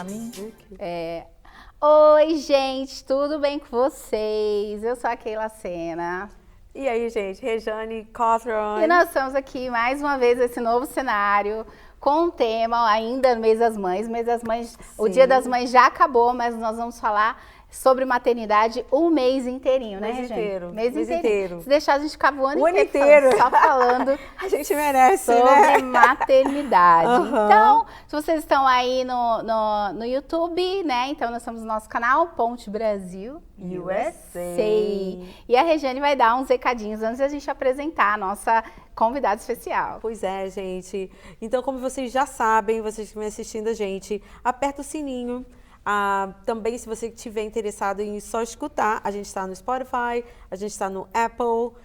pra mim. Oi, gente, tudo bem com vocês? Eu sou a Keila Sena. E aí, gente, Rejane Cawthron. E nós estamos aqui mais uma vez nesse novo cenário com um tema ainda no mês das mães. O Dia das Mães já acabou, mas nós vamos falar sobre maternidade o mês inteirinho, né, Rejane? Mês inteiro. Se deixar, a gente acaba o ano inteiro inteiro só falando. A gente merece, sobre né? maternidade. Uhum. Então, se vocês estão aí no YouTube, né? Então, nós estamos no nosso canal Ponte Brasil USA. E a Rejane vai dar uns recadinhos antes de a gente apresentar a nossa convidada especial. Pois é, gente. Então, como vocês já sabem, vocês que estão assistindo a gente, aperta o sininho. Também, se você estiver interessado em só escutar, a gente está no Spotify, a gente está no Apple.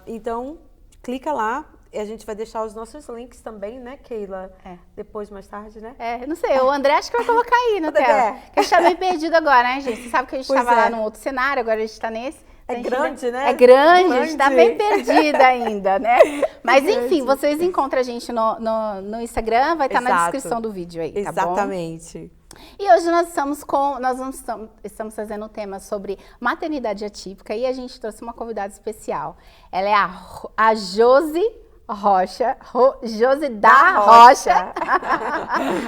Então, clica lá e a gente vai deixar os nossos links também, né, Keila? Depois, mais tarde, né? Não sei, o André acho que vai colocar aí na tela. Que a gente tá meio perdido agora, né, gente? Você sabe que a gente estava lá num outro cenário, agora a gente está nesse. É grande, né? É grande, a gente tá bem perdida ainda, né? Mas enfim, vocês encontram a gente no Instagram, vai estar na descrição do vídeo aí, tá Exatamente. Bom? E hoje nós estamos fazendo um tema sobre maternidade atípica e a gente trouxe uma convidada especial. Ela é a Josi Rocha, Josi da Rocha.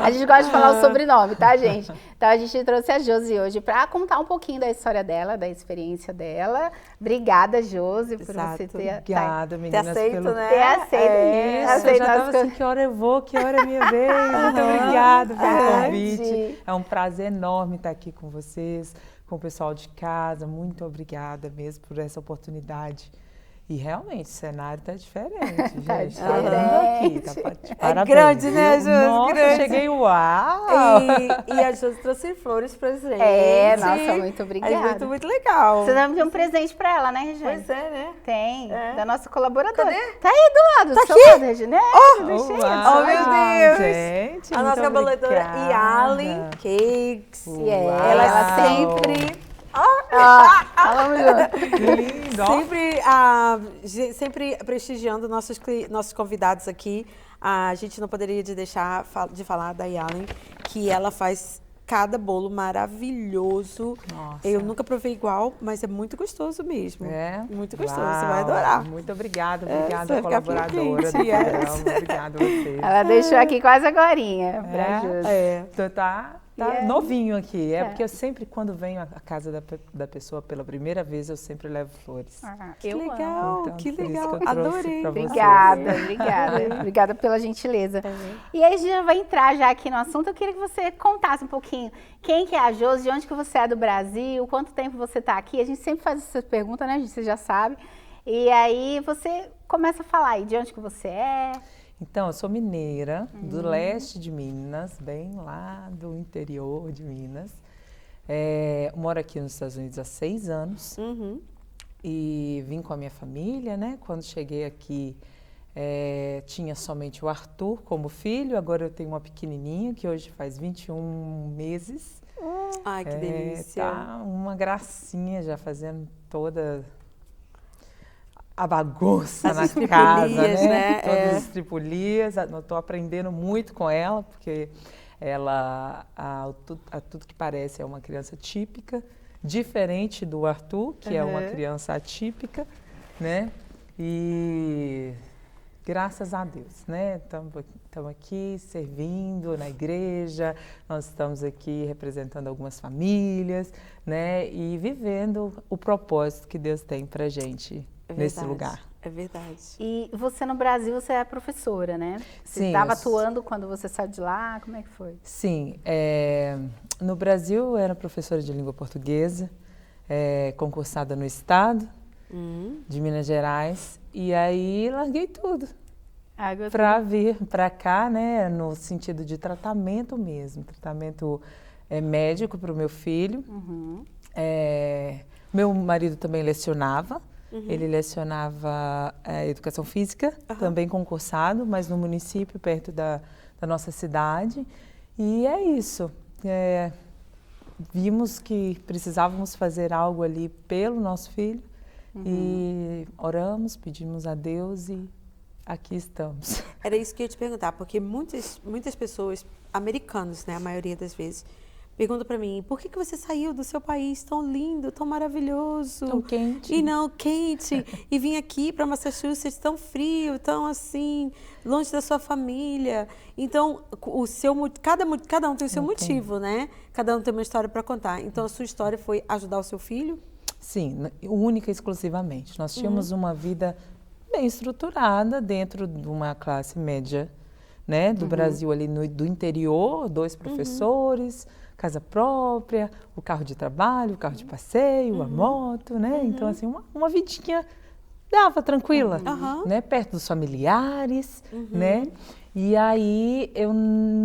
A gente gosta de falar o sobrenome, tá, gente? Então a gente trouxe a Josi hoje para contar um pouquinho da história dela, da experiência dela. Obrigada, Josi, por você ter Obrigada, meninas, aceito, né? Ter aceito. Eu já tava assim, que hora eu vou, que hora é minha vez. Muito obrigada pelo convite. É um prazer enorme estar aqui com vocês, com o pessoal de casa. Muito obrigada mesmo por essa oportunidade. E realmente, o cenário tá diferente, gente. Tá aqui, tá parabéns, grande, né, Josi? Nossa, grande. cheguei, uau! E a Josi trouxe flores pra gente. Nossa, muito obrigada. Muito legal. Você deve ter um presente pra ela, né, Rejane? Pois é, né? Tem, da nossa colaboradora. Cadê? Tá aí do lado, Tá do seu aqui? lado, Rejane. Oh, meu Deus! Gente, A nossa colaboradora Yalen Cakes. E ela sempre... Falamos junto. Que lindo. Sempre prestigiando nossos convidados aqui. A gente não poderia deixar de falar da Yalen, que ela faz cada bolo maravilhoso. Nossa. Eu nunca provei igual, mas é muito gostoso mesmo. Muito gostoso, Uau. você vai adorar. Muito obrigada, Obrigada colaboradora. Obrigada a vocês. Ela deixou aqui quase agorinha pra Josi. Tá novinho aqui. Porque eu sempre, quando venho à casa da pessoa pela primeira vez, eu sempre levo flores. Que legal, então, que por isso legal. que eu trouxe Adorei. pra vocês. Obrigada. Obrigada pela gentileza. E aí a gente já vai entrar já aqui no assunto. Eu queria que você contasse um pouquinho quem que é a Josi, de onde que você é do Brasil, quanto tempo você tá aqui. A gente sempre faz essa pergunta, né, gente? Você já sabe. E aí você começa a falar aí de onde que você é. Então, eu sou mineira, do leste de Minas, bem lá do interior de Minas. Moro aqui nos Estados Unidos há 6 anos e vim com a minha família, né? Quando cheguei aqui, tinha somente o Arthur como filho, agora eu tenho uma pequenininha que hoje faz 21 meses. Ai, que delícia. Tá uma gracinha já fazendo toda... a bagunça na casa, né? Todas as estripulias. Eu estou aprendendo muito com ela, porque ela, a tudo que parece, é uma criança típica, diferente do Arthur, que é uma criança atípica, né? E graças a Deus, né? Estamos aqui servindo na igreja, nós estamos aqui representando algumas famílias, né? E vivendo o propósito que Deus tem pra gente. Nesse lugar. É verdade. E você no Brasil, você é professora, né? Você estava atuando quando você saiu de lá? Como é que foi? Sim. No Brasil, eu era professora de língua portuguesa, concursada no estado de Minas Gerais. E aí, larguei tudo para vir para cá, né? No sentido de tratamento mesmo. Tratamento médico para o meu filho. Meu marido também lecionava. Ele lecionava educação física, também concursado, mas no município, perto da nossa cidade. E é isso. Vimos que precisávamos fazer algo ali pelo nosso filho e oramos, pedimos a Deus e aqui estamos. Era isso que eu ia te perguntar, porque muitas pessoas, americanos, né, a maioria das vezes, perguntam para mim, por que você saiu do seu país tão lindo, tão maravilhoso? Tão quente. E não, quente. E vim aqui para Massachusetts tão frio, tão assim, longe da sua família. Então, cada um tem o seu motivo, né? Cada um tem uma história para contar. Então, a sua história foi ajudar o seu filho? Sim, única e exclusivamente. Nós tínhamos uma vida bem estruturada dentro de uma classe média, né, do Brasil ali do interior, 2 professores, casa própria, o carro de trabalho, o carro de passeio, a moto, né? Então, assim, uma vidinha dava tranquila, né? Perto dos familiares, né? E aí,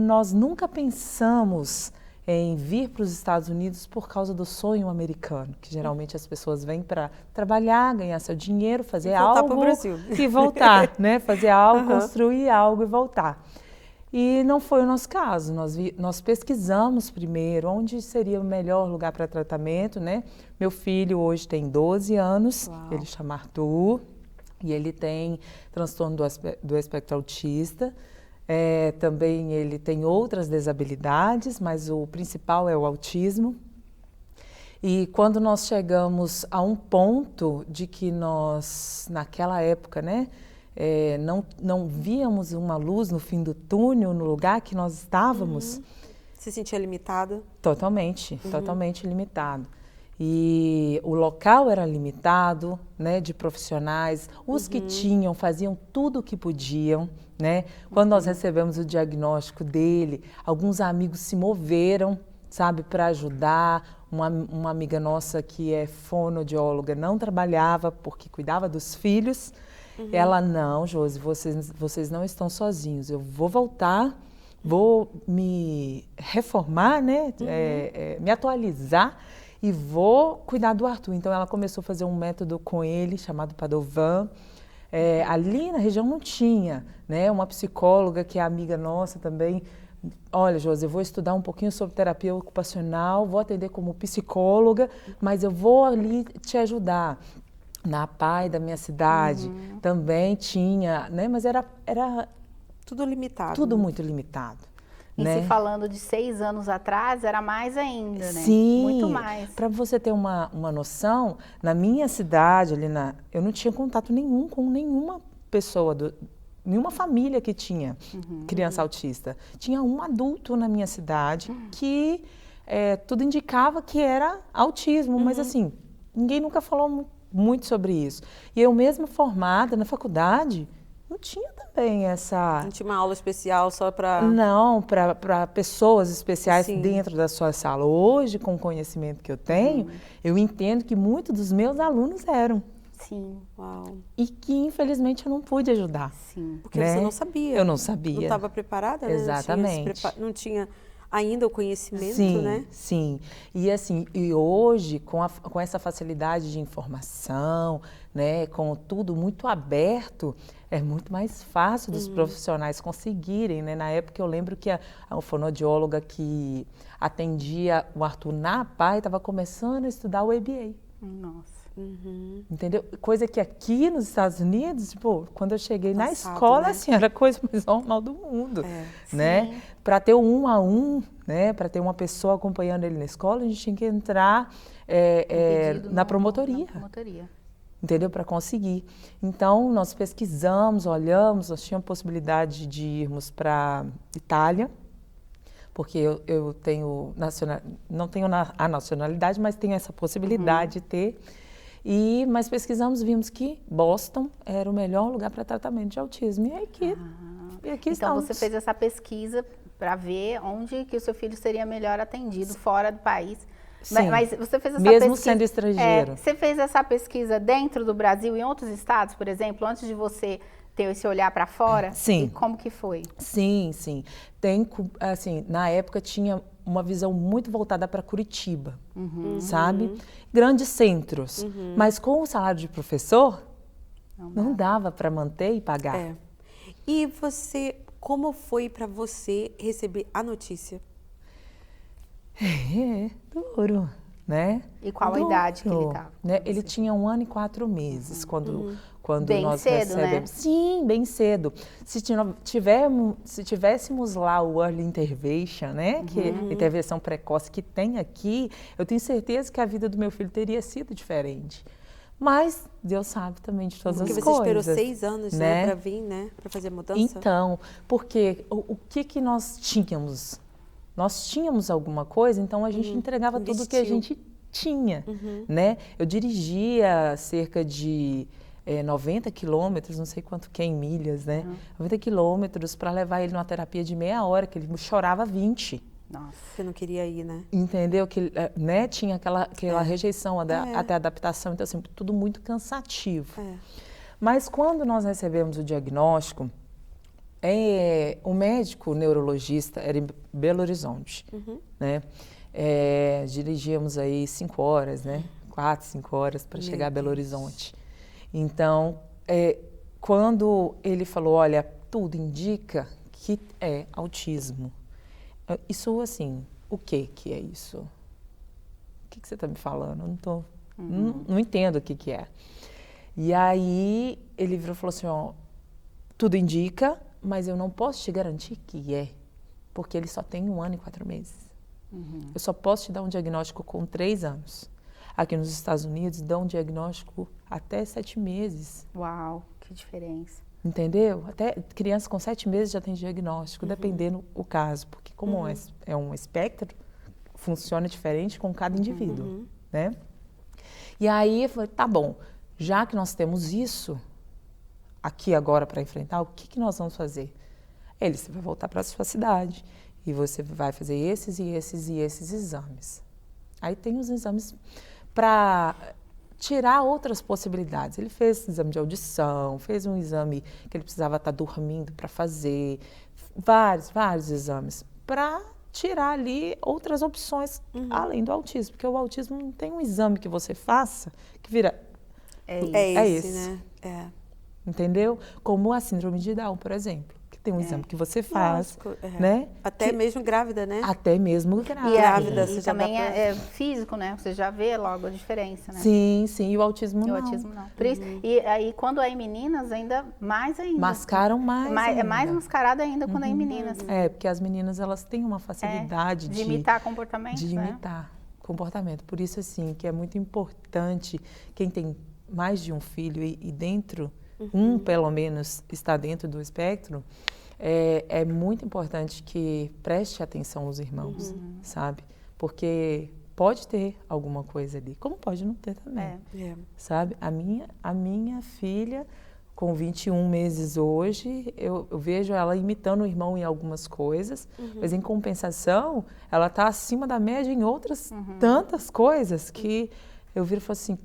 nós nunca pensamos em vir para os Estados Unidos por causa do sonho americano, que geralmente as pessoas vêm para trabalhar, ganhar seu dinheiro, fazer algo pro Brasil. e voltar, né? Fazer algo, construir algo e voltar. E não foi o nosso caso. Nós pesquisamos primeiro onde seria o melhor lugar para tratamento, né? Meu filho hoje tem 12 anos, ele chama Arthur, e ele tem transtorno do espectro autista. Também ele tem outras desabilidades, mas o principal é o autismo. E quando nós chegamos a um ponto de que nós, naquela época, né, não víamos uma luz no fim do túnel, no lugar que nós estávamos. Se sentia limitada? Totalmente, totalmente limitado. E o local era limitado, né, de profissionais, os que tinham, faziam tudo o que podiam, né? Quando nós recebemos o diagnóstico dele, alguns amigos se moveram, sabe, para ajudar. Uma amiga nossa que é fonoaudióloga não trabalhava porque cuidava dos filhos. Ela, não, Josi, vocês não estão sozinhos, eu vou voltar, vou me reformar, né, me atualizar e vou cuidar do Arthur. Então, ela começou a fazer um método com ele, chamado Padovan. Ali na região não tinha, né, uma psicóloga que é amiga nossa também. Olha, Josi, eu vou estudar um pouquinho sobre terapia ocupacional, vou atender como psicóloga, mas eu vou ali te ajudar. Na PAI da minha cidade também tinha, né? Mas era tudo limitado. Tudo muito limitado. E né? se falando de 6 anos atrás, era mais ainda, né? Sim, muito mais. Para você ter uma noção, na minha cidade, eu não tinha contato nenhum com nenhuma pessoa, nenhuma família que tinha criança autista. Tinha um adulto na minha cidade que tudo indicava que era autismo, mas assim, ninguém nunca falou muito sobre isso. E eu mesma formada na faculdade, não tinha também essa... Não tinha uma aula especial só para... Não, para pessoas especiais dentro da sua sala. Hoje, com o conhecimento que eu tenho, eu entendo que muitos dos meus alunos eram. Sim. Uau. E que, infelizmente, eu não pude ajudar. Sim. Porque você não sabia. Eu não sabia. Não estava preparada, né? Exatamente. Não tinha ainda o conhecimento, sim, né? Sim, e assim, e hoje, com essa facilidade de informação, né, com tudo muito aberto, é muito mais fácil dos profissionais conseguirem, né? Na época eu lembro que a fonoaudióloga que atendia o Arthur na PAI estava começando a estudar o ABA. Nossa. Entendeu? Coisa que aqui nos Estados Unidos, tipo, quando eu cheguei na escola, né? assim, era a coisa mais normal do mundo, né? Para ter um a um, né? Para ter uma pessoa acompanhando ele na escola, a gente tinha que entrar na promotoria. Entendeu? Para conseguir. Então, nós pesquisamos, olhamos, nós tínhamos possibilidade de irmos para Itália, porque eu tenho não tenho a nacionalidade, mas tenho essa possibilidade de ter. Mas pesquisamos, vimos que Boston era o melhor lugar para tratamento de autismo. E aqui então, estamos. você fez essa pesquisa para ver onde que o seu filho seria melhor atendido fora do país. Sim. Mas você fez essa mesmo pesquisa, sendo estrangeiro. Você fez essa pesquisa dentro do Brasil e em outros estados, por exemplo, antes de você ter esse olhar para fora? Sim. E como que foi? Sim. Assim, na época tinha uma visão muito voltada para Curitiba, sabe? Grandes centros. Mas com o salário de professor, não dava para manter e pagar. E como foi para você receber a notícia? Duro. né? E qual a idade que ele estava? Né? Ele tinha 1 ano e 4 meses quando bem nós cedo, recebemos. Né? Sim, bem cedo. Se tivéssemos lá o Early Intervention, né? Que é a intervenção precoce que tem aqui, eu tenho certeza que a vida do meu filho teria sido diferente. Mas Deus sabe também de todas as coisas. Porque você esperou 6 anos, né? Para vir, né? Para fazer a mudança. Então, porque o que nós tínhamos? Nós tínhamos alguma coisa, então a gente entregava tudo que a gente tinha, né? Eu dirigia cerca de 90 quilômetros, não sei quanto que é em milhas, né? 90 quilômetros para levar ele numa terapia de meia hora, que ele chorava 20. Nossa, você não queria ir, né? Entendeu? Que, né? Tinha aquela rejeição até a adaptação, então assim, tudo muito cansativo. Mas quando nós recebemos o diagnóstico, o médico neurologista era em Belo Horizonte, né? Dirigíamos aí 5 horas, né? 4, 5 horas para chegar a Belo Horizonte. Então, quando ele falou, olha, tudo indica que é autismo. Isso, assim, o que é isso? O que você está me falando? Eu não entendo o que é. E aí, ele virou e falou assim, ó, tudo indica, mas eu não posso te garantir que é, porque ele só tem 1 ano e 4 meses. Eu só posso te dar um diagnóstico com 3 anos. Aqui nos Estados Unidos, dão um diagnóstico até 7 meses. Uau, que diferença. Entendeu? Até criança com 7 meses já tem diagnóstico, dependendo o caso, porque como é um espectro, funciona diferente com cada indivíduo, né? E aí eu falei, tá bom, já que nós temos isso aqui agora para enfrentar, o que nós vamos fazer? Você vai voltar para a sua cidade e você vai fazer esses e esses e esses exames. Aí tem os exames para tirar outras possibilidades. Ele fez exame de audição, fez um exame que ele precisava estar dormindo para fazer, vários exames, para tirar ali outras opções além do autismo, porque o autismo não tem um exame que você faça que vira... esse, né? Entendeu? Como a síndrome de Down, por exemplo. Tem um exame que você faz, né? Até mesmo grávida, né? Até mesmo grávida. E também é físico, né? Você já vê logo a diferença, né? Sim, e o autismo não. O autismo não. Por isso, e aí, quando é em meninas, mais ainda. Mascaram mais ainda. É mais mascarado ainda quando é em meninas. Porque as meninas, elas têm uma facilidade de imitar comportamentos, de imitar comportamento. Por isso, assim, que é muito importante quem tem mais de um filho e dentro... pelo menos, está dentro do espectro, é muito importante que preste atenção aos irmãos, sabe? Porque pode ter alguma coisa ali, como pode não ter também, sabe? A minha filha, com 21 meses hoje, eu vejo ela imitando o irmão em algumas coisas, mas em compensação, ela está acima da média em outras tantas coisas que eu viro e falo assim,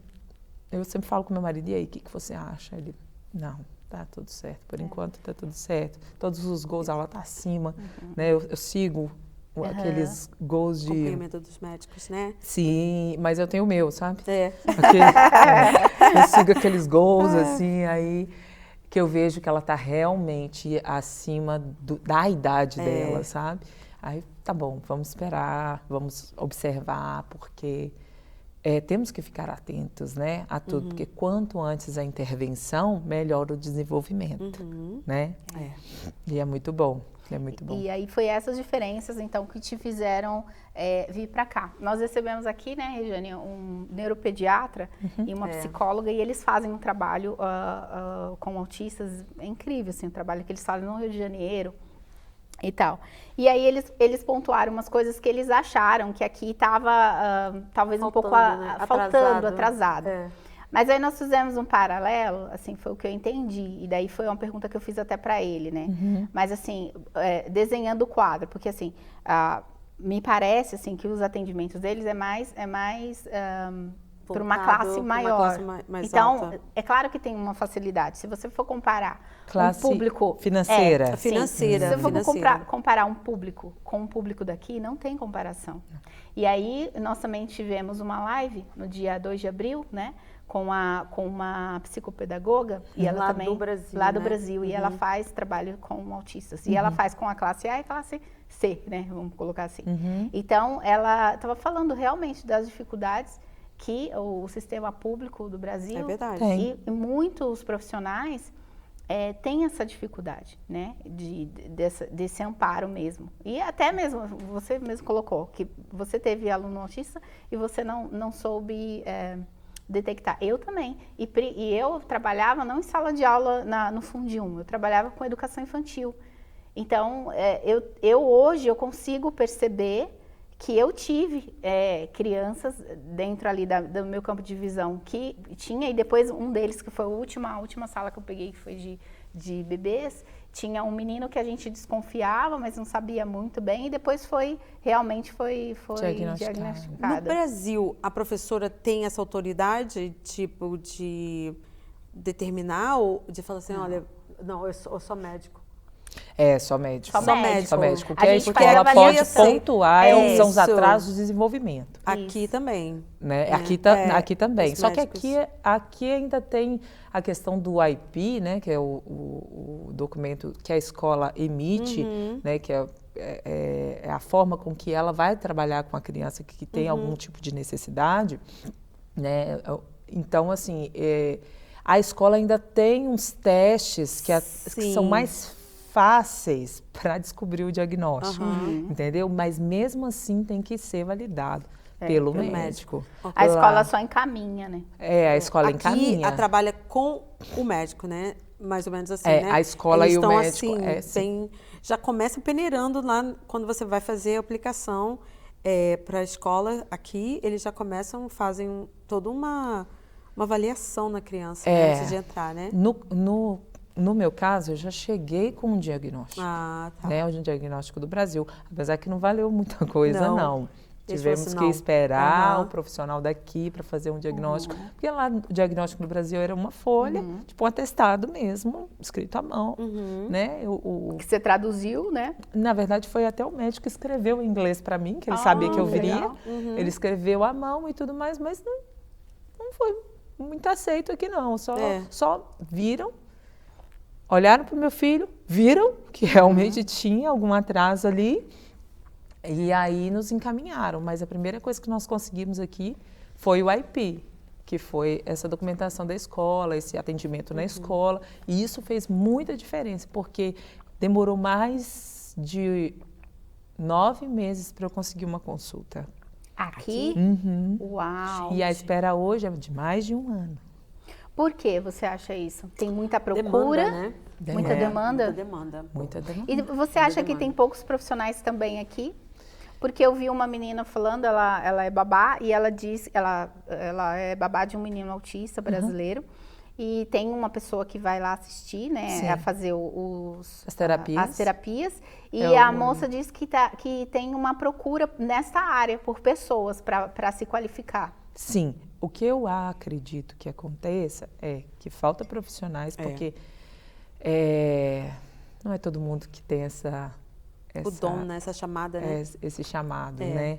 eu sempre falo com meu marido, e aí, o que você acha? Ele... Não, tá tudo certo. Por enquanto tá tudo certo. Todos os gols ela tá acima, né? Eu sigo aqueles gols de... Acompanhamento dos médicos, né? Sim, mas eu tenho o meu, sabe? Eu sigo aqueles gols, assim, aí que eu vejo que ela tá realmente acima da idade dela, sabe? Aí, tá bom, vamos esperar, vamos observar, porque... temos que ficar atentos, né, a tudo, porque quanto antes a intervenção, melhor o desenvolvimento, né? E é muito bom, E aí foi essas diferenças, então, que te fizeram vir para cá. Nós recebemos aqui, né, Regiane, um neuropediatra e uma psicóloga, e eles fazem um trabalho com autistas, é incrível, assim, o trabalho que eles fazem no Rio de Janeiro, e tal. E aí eles pontuaram umas coisas que eles acharam que aqui estava talvez um pouco atrasado. Mas aí nós fizemos um paralelo, assim, foi o que eu entendi. E daí foi uma pergunta que eu fiz até para ele, né? Mas assim, desenhando o quadro, porque assim, me parece assim que os atendimentos deles é mais para uma classe maior. Mais então, alta. é claro que tem uma facilidade. Se você for comparar classe um público financeira. Financeira. Se você for comparar um público com um público daqui, não tem comparação. E aí, nós também tivemos uma live no dia 2 de abril, né? com uma psicopedagoga e ela lá também do Brasil, lá do né? Brasil, e ela faz trabalho com autistas e ela faz com a classe A e a classe C, né? Vamos colocar assim. Então ela estava falando realmente das dificuldades que o sistema público do Brasil É verdade. Tem. e muitos profissionais têm essa dificuldade, né? Desse amparo mesmo. E até mesmo, você mesmo colocou, que você teve aluno autista e você não soube detectar. Eu também. E eu trabalhava não em sala de aula no Fundi 1, eu trabalhava com educação infantil. Então, hoje eu consigo perceber que eu tive crianças dentro ali do meu campo de visão que tinha, e depois um deles, que foi a última sala que eu peguei, que foi de bebês, tinha um menino que a gente desconfiava, mas não sabia muito bem, e depois realmente foi diagnosticado. No Brasil, a professora tem essa autoridade, tipo, de determinar, ou de falar assim, olha, não, eu sou médico. Só médico. Só médico. A gente porque faz ela pode avaliação. pontuar são os atrasos de desenvolvimento. Aqui também. Né? Aqui também. Só médicos. que aqui ainda tem a questão do IP, né? Que é o documento que a escola emite, né? Que é a forma com que ela vai trabalhar com a criança que tem algum tipo de necessidade, né? Então, assim, a escola ainda tem uns testes que são mais fáceis para descobrir o diagnóstico, entendeu? Mas mesmo assim tem que ser validado pelo médico. A escola só encaminha, né? A escola encaminha. Aqui trabalha com o médico, né? Mais ou menos assim, né? A escola Eles e o médico. Assim, já começam peneirando lá, quando você vai fazer a aplicação para a escola aqui, eles já fazem toda uma avaliação na criança, né, antes de entrar, né? No meu caso, eu já cheguei com um diagnóstico. Tá. Né, um diagnóstico do Brasil. Apesar que não valeu muita coisa, não. Tivemos que não. esperar o profissional daqui para fazer um diagnóstico. Porque lá o diagnóstico no Brasil era uma folha, tipo um atestado mesmo, escrito à mão. Né? Que você traduziu, né? Na verdade, foi até o médico que escreveu em inglês para mim, que ele sabia que eu viria. Ele escreveu à mão e tudo mais, mas não foi muito aceito aqui, não. Só viram. Olharam para o meu filho, viram que realmente tinha algum atraso ali e aí nos encaminharam. Mas a primeira coisa que nós conseguimos aqui foi o IP, que foi essa documentação da escola, esse atendimento na escola. E isso fez muita diferença, porque demorou mais de 9 meses para eu conseguir uma consulta. Aqui? Uau! E a espera hoje é de mais de 1 ano. Por que você acha isso? Tem muita procura? Demanda, né? Muita demanda? Muita demanda. E você acha que tem poucos profissionais também aqui? Porque eu vi uma menina falando, ela é babá, e ela diz, ela é babá de um menino autista brasileiro, e tem uma pessoa que vai lá assistir, né, a fazer as terapias, e a moça diz que tem uma procura nessa área por pessoas para se qualificar. Sim, o que eu acredito que aconteça é que falta profissionais, porque não é todo mundo que tem o dom, né? Essa chamada, né? Esse chamado, né?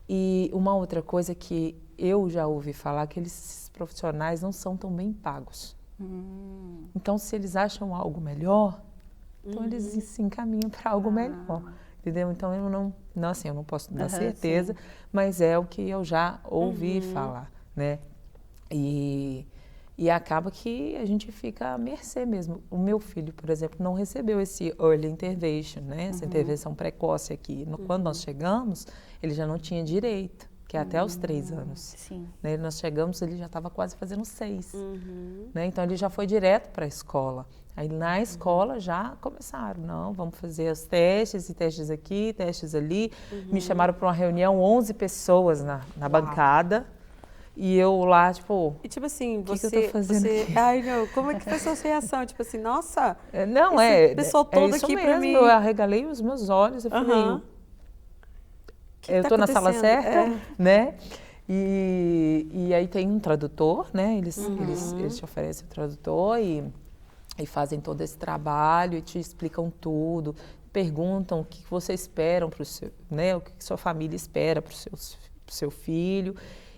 E uma outra coisa que eu já ouvi falar, que esses profissionais não são tão bem pagos. Então, se eles acham algo melhor, então eles se encaminham para algo melhor. Entendeu? Então, eu não posso dar certeza, mas é o que eu já ouvi falar, né? E acaba que a gente fica à mercê mesmo. O meu filho, por exemplo, não recebeu esse early intervention, né? Essa intervenção precoce aqui. Quando nós chegamos, ele já não tinha direito, que é até os 3 anos. Sim. Né? Nós chegamos, ele já estava quase fazendo 6. Né? Então, ele já foi direto para a escola. Aí, na escola, já começaram. Não, vamos fazer os testes, e testes aqui, testes ali. Me chamaram para uma reunião, 11 pessoas na bancada. E eu lá, tipo... E tipo assim, que eu tô fazendo aqui? Ai, não, como é que foi a sua reação? Tipo assim, nossa, pessoal todo isso aqui mesmo, pra mim. Eu arregalei os meus olhos, eu falei... eu tô na sala certa, né? E aí tem um tradutor, né? Eles te oferecem o tradutor e fazem todo esse trabalho e te explicam tudo, perguntam o que você espera para o seu, né? O que sua família espera para o seu filho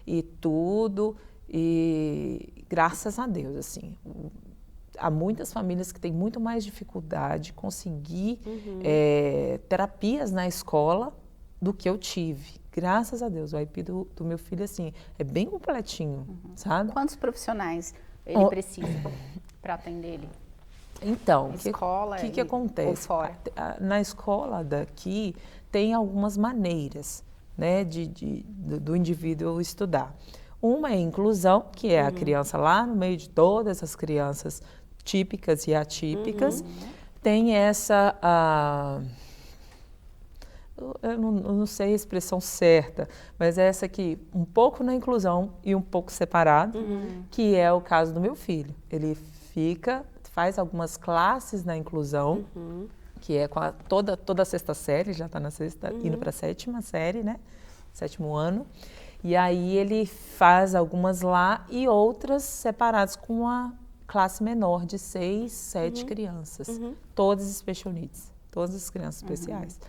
e tudo. E graças a Deus, assim, há muitas famílias que têm muito mais dificuldade de conseguir terapias na escola do que eu tive. Graças a Deus, o IP do meu filho, assim, é bem completinho, sabe? Quantos profissionais ele precisa para atender ele? Então, escola o que acontece? Ou fora? Na escola daqui tem algumas maneiras, né, do indivíduo estudar. Uma é a inclusão, que é a criança lá no meio de todas as crianças típicas e atípicas. Tem essa, eu não sei a expressão certa, mas é essa aqui, um pouco na inclusão e um pouco separado, que é o caso do meu filho. Ele faz algumas classes na inclusão, que é com toda a sexta série, já está na sexta, indo para a sétima série, né? 7º ano. E aí ele faz algumas lá e outras separadas com uma classe menor de 6, 7 crianças. Todas special needs, todas as crianças especiais.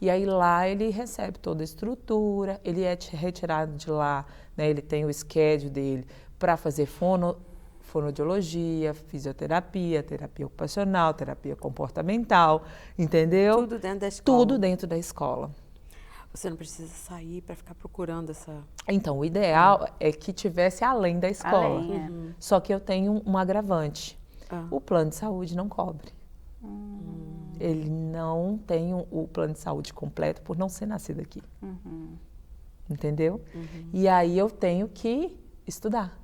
E aí lá ele recebe toda a estrutura, ele é retirado de lá, né? Ele tem o schedule dele para fazer fonoaudiologia, fisioterapia, terapia ocupacional, terapia comportamental, entendeu? Tudo dentro da escola. Tudo dentro da escola. Você não precisa sair para ficar procurando essa... Então, o ideal é que tivesse além da escola. Além, Só que eu tenho um agravante. O plano de saúde não cobre. Ele não tem o plano de saúde completo por não ser nascido aqui. Entendeu? E aí eu tenho que estudar.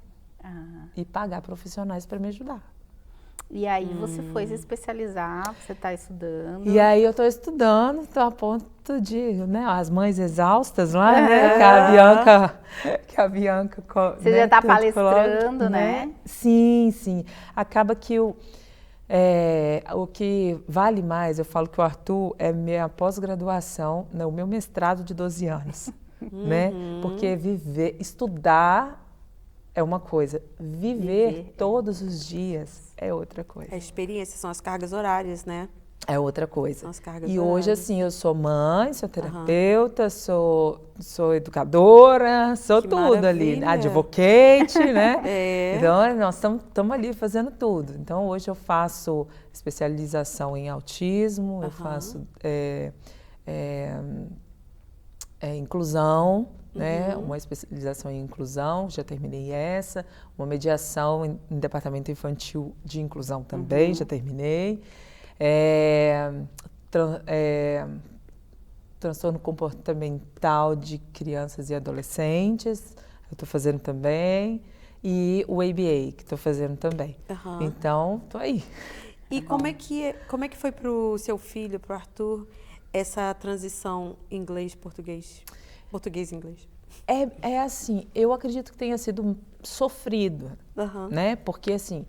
E pagar profissionais para me ajudar. E aí você foi se especializar, você está estudando. E aí eu estou estudando, estou a ponto de, né, as mães exaustas lá, né, que a Bianca Você já está palestrando, né? Sim, sim. Acaba que o que vale mais, eu falo que o Arthur é minha pós-graduação, né, o meu mestrado de 12 anos, né? Porque estudar é uma coisa, viver todos os dias é outra coisa. A experiência, são as cargas horárias, né? É outra coisa. São as cargas e horárias. Hoje, assim, eu sou mãe, sou terapeuta, sou educadora, sou Que tudo maravilha. ali, advocate, né? É. Então, nós estamos ali fazendo tudo. Então, hoje eu faço especialização em autismo, eu faço inclusão, né? Uma especialização em inclusão, já terminei essa. Uma mediação em departamento infantil de inclusão também, já terminei. Transtorno comportamental de crianças e adolescentes, eu estou fazendo também. E o ABA, que estou fazendo também. Então, estou aí. E como é que foi para o seu filho, para o Arthur, essa transição inglês-português? Português-inglês. É assim, eu acredito que tenha sido sofrido, né? Porque, assim,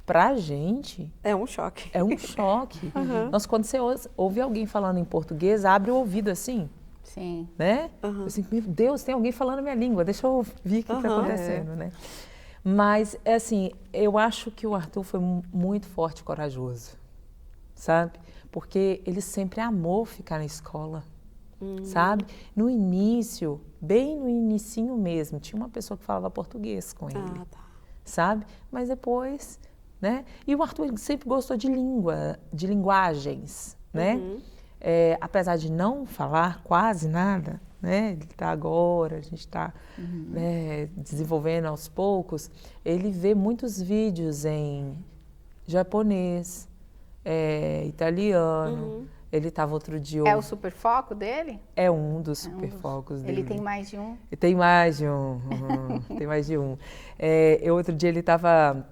pra gente... É um choque. É um choque. Nós, quando você ouve alguém falando em português, abre o ouvido assim. Sim. Né? Assim, meu Deus, tem alguém falando minha língua, deixa eu ouvir o que está acontecendo, né? Mas, assim, eu acho que o Arthur foi muito forte e corajoso, sabe? Porque ele sempre amou ficar na escola. Sabe? No início, bem no inicinho mesmo, tinha uma pessoa que falava português com ele, sabe? Mas depois, né? E o Arthur sempre gostou de linguagens, né? Apesar de não falar quase nada, né? Ele está agora, a gente está desenvolvendo aos poucos, ele vê muitos vídeos em japonês, italiano. Ele estava outro dia... É o superfoco dele? É um dos superfocos dele. Ele tem mais de um? Tem mais de um. Tem mais de um. Outro dia ele estava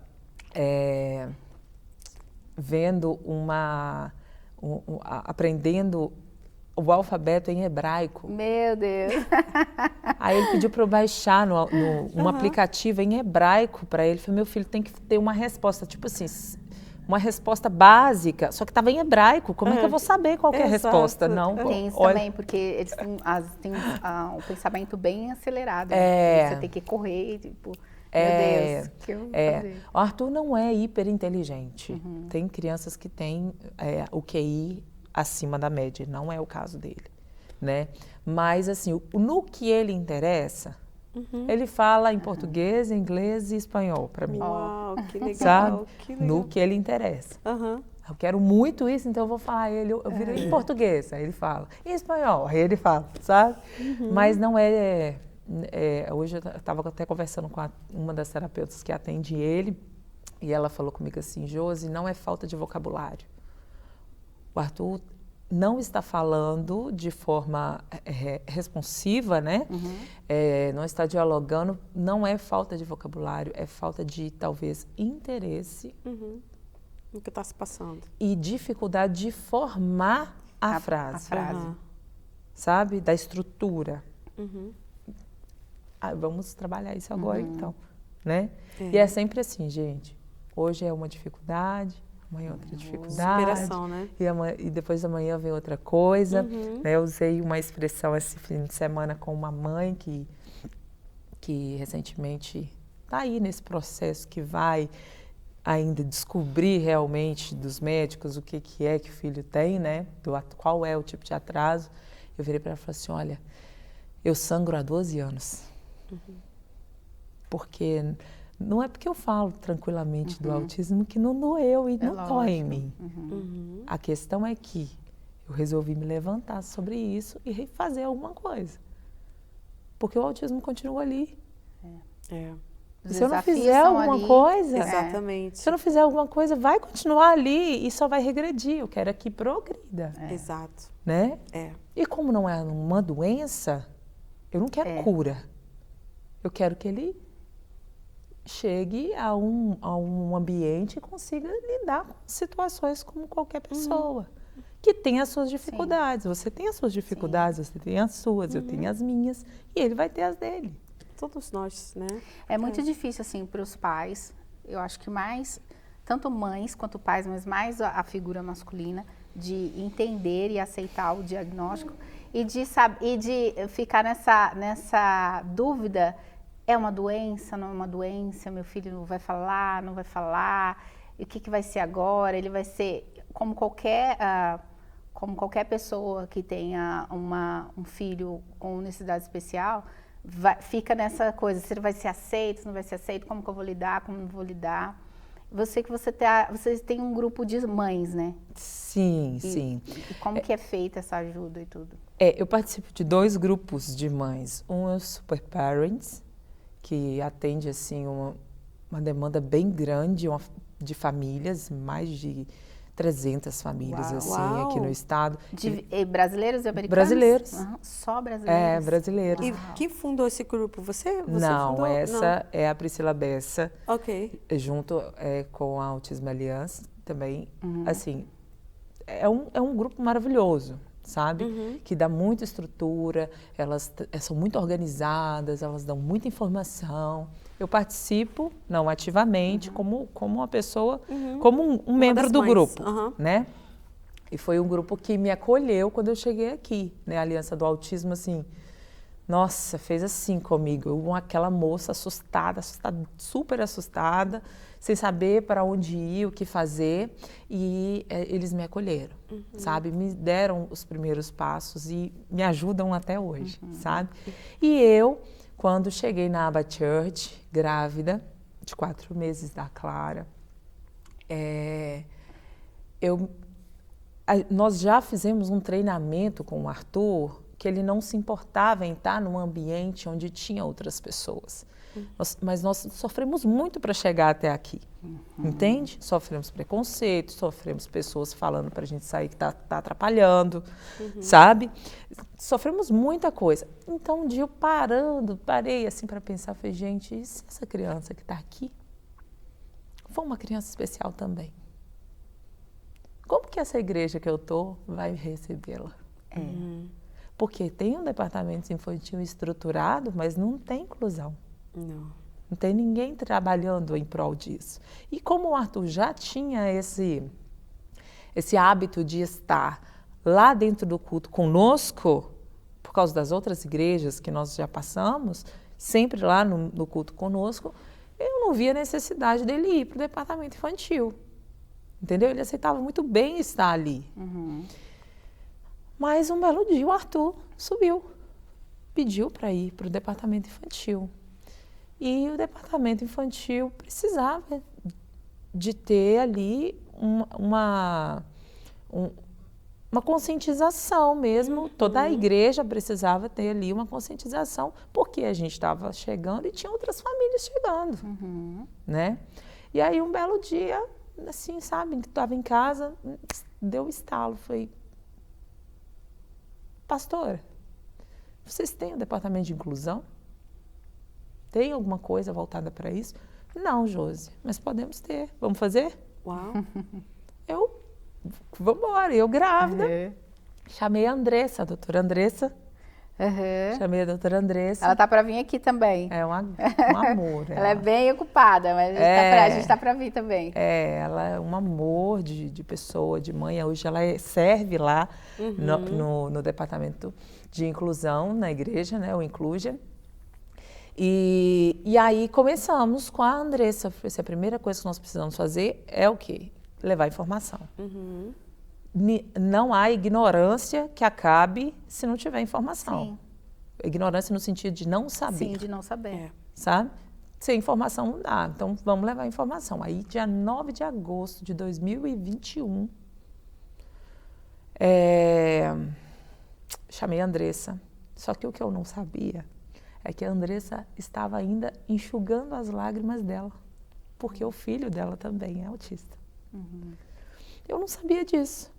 vendo aprendendo o alfabeto em hebraico. Meu Deus! Aí ele pediu para eu baixar um aplicativo em hebraico para ele. Falei, meu filho, tem que ter uma resposta, tipo assim... Uma resposta básica, só que estava em hebraico. Como é que eu vou saber qual que é a resposta? Não, tem isso também, porque eles têm um pensamento bem acelerado. Né? Você tem que correr, tipo, meu Deus, o que eu vou fazer? O Arthur não é hiperinteligente. Tem crianças que têm o QI acima da média, não é o caso dele, né? Mas, assim, no que ele interessa, Ele fala em português, inglês e espanhol para mim. Uau, que legal. Sabe? Que legal. No que ele interessa. Uhum. Eu quero muito isso, então eu vou falar ele. Eu viro em português, aí ele fala. Em espanhol, aí ele fala, sabe? Mas não hoje eu estava até conversando com uma das terapeutas que atende ele, e ela falou comigo assim, Josi, não é falta de vocabulário. O Arthur não está falando de forma responsiva, né? Não está dialogando, não é falta de vocabulário, é falta de, talvez, interesse O que está se passando. e dificuldade de formar a frase. Sabe? Da estrutura. Vamos trabalhar isso agora, então. Né? E é sempre assim, gente. Hoje é uma dificuldade, amanhã outra dificuldade. Superação, né? E depois da manhã vem outra coisa. Né? Eu usei uma expressão esse fim de semana com uma mãe que recentemente está aí nesse processo que vai ainda descobrir realmente dos médicos o que é que o filho tem, né? Qual é o tipo de atraso. Eu virei para ela e falei assim, olha, eu sangro há 12 anos. Porque não é porque eu falo tranquilamente do autismo que não doeu e não dói em mim. A questão é que eu resolvi me levantar sobre isso e fazer alguma coisa. Porque o autismo continua ali. Se eu não fizer alguma coisa, exatamente. Se eu não fizer alguma coisa, vai continuar ali e só vai regredir. Eu quero que progrida. Exato. Né? E como não é uma doença, eu não quero cura. Eu quero que ele chegue a um ambiente e consiga lidar com situações como qualquer pessoa. Que tem as suas dificuldades. Você tem as suas dificuldades, você tem as suas, eu tenho as minhas. E ele vai ter as dele. Todos nós, né? É muito difícil, assim, para os pais. Eu acho que mais, tanto mães quanto pais, mas mais a figura masculina, de entender e aceitar o diagnóstico e de ficar nessa dúvida. É uma doença, não é uma doença? Meu filho não vai falar, não vai falar? E o que vai ser agora? Ele vai ser como qualquer pessoa que tenha um filho com necessidade especial, fica nessa coisa, se ele vai ser aceito, se não vai ser aceito, como que eu vou lidar, como não vou lidar. Você tem um grupo de mães, né? Sim, sim. E como que é feita essa ajuda e tudo? Eu participo de 2 grupos de mães. Um é o Super Parents, que atende assim uma demanda bem grande de famílias, mais de 300 famílias assim aqui no estado. Brasileiros e americanos? Brasileiros. Só brasileiros? Brasileiros. E quem fundou esse grupo? Você Não, fundou? essa é a Priscila Bessa. Ok. Junto com a Autism Alliance também. Assim, é um grupo maravilhoso, sabe? Que dá muita estrutura, elas são muito organizadas, elas dão muita informação. Eu participo, não ativamente, como uma pessoa, como um membro do grupo, né? E foi um grupo que me acolheu quando eu cheguei aqui, né? A Aliança do Autismo, assim, nossa, fez assim comigo. Eu, aquela moça assustada, super assustada, sem saber para onde ir, o que fazer, e eles me acolheram, sabe? Me deram os primeiros passos e me ajudam até hoje, sabe? E eu, quando cheguei na Aba Church, grávida, de 4 meses da Clara, nós já fizemos um treinamento com o Arthur, que ele não se importava em estar num ambiente onde tinha outras pessoas. Mas nós sofremos muito para chegar até aqui, entende? Sofremos preconceito, sofremos pessoas falando para a gente sair que tá atrapalhando, sabe? Sofremos muita coisa. Então, um dia eu parei assim para pensar, falei, gente, e se essa criança que está aqui for uma criança especial também? Como que essa igreja que eu tô vai recebê-la? Porque tem um departamento infantil estruturado, mas não tem inclusão. Não tem ninguém trabalhando em prol disso. E como o Arthur já tinha esse hábito de estar lá dentro do culto conosco, por causa das outras igrejas que nós já passamos, sempre lá no culto conosco, eu não via necessidade dele ir para o departamento infantil. Entendeu? Ele aceitava muito bem estar ali. Mas um belo dia o Arthur subiu. pediu para ir para o departamento infantil. E o departamento infantil precisava de ter ali uma conscientização mesmo. Toda a igreja precisava ter ali uma conscientização, porque a gente estava chegando e tinha outras famílias chegando, né? E aí um belo dia, assim, sabe, que estava em casa, deu um estalo, falei, pastora, vocês têm um departamento de inclusão? Tem alguma coisa voltada para isso? Não, Josi, mas podemos ter. Vamos fazer? Uau! Vamos embora. Eu grávida. Chamei a Andressa, a doutora Andressa. Chamei a doutora Andressa. Ela tá para vir aqui também. É um amor. Ela é bem ocupada, mas a gente tá para vir também. Ela é um amor de pessoa, de mãe. Hoje ela serve lá no departamento de inclusão na igreja, né, o Inclusion. E aí começamos com a Andressa. A primeira coisa que nós precisamos fazer é o quê? Levar informação. Não há ignorância que acabe se não tiver informação. Sim. Ignorância no sentido de não saber. Sim, de não saber. Sabe? Sem informação não dá. Então, vamos levar informação. Aí, dia 9 de agosto de 2021, chamei a Andressa. Só que o que eu não sabia é que a Andressa estava ainda enxugando as lágrimas dela, porque o filho dela também é autista. Eu não sabia disso.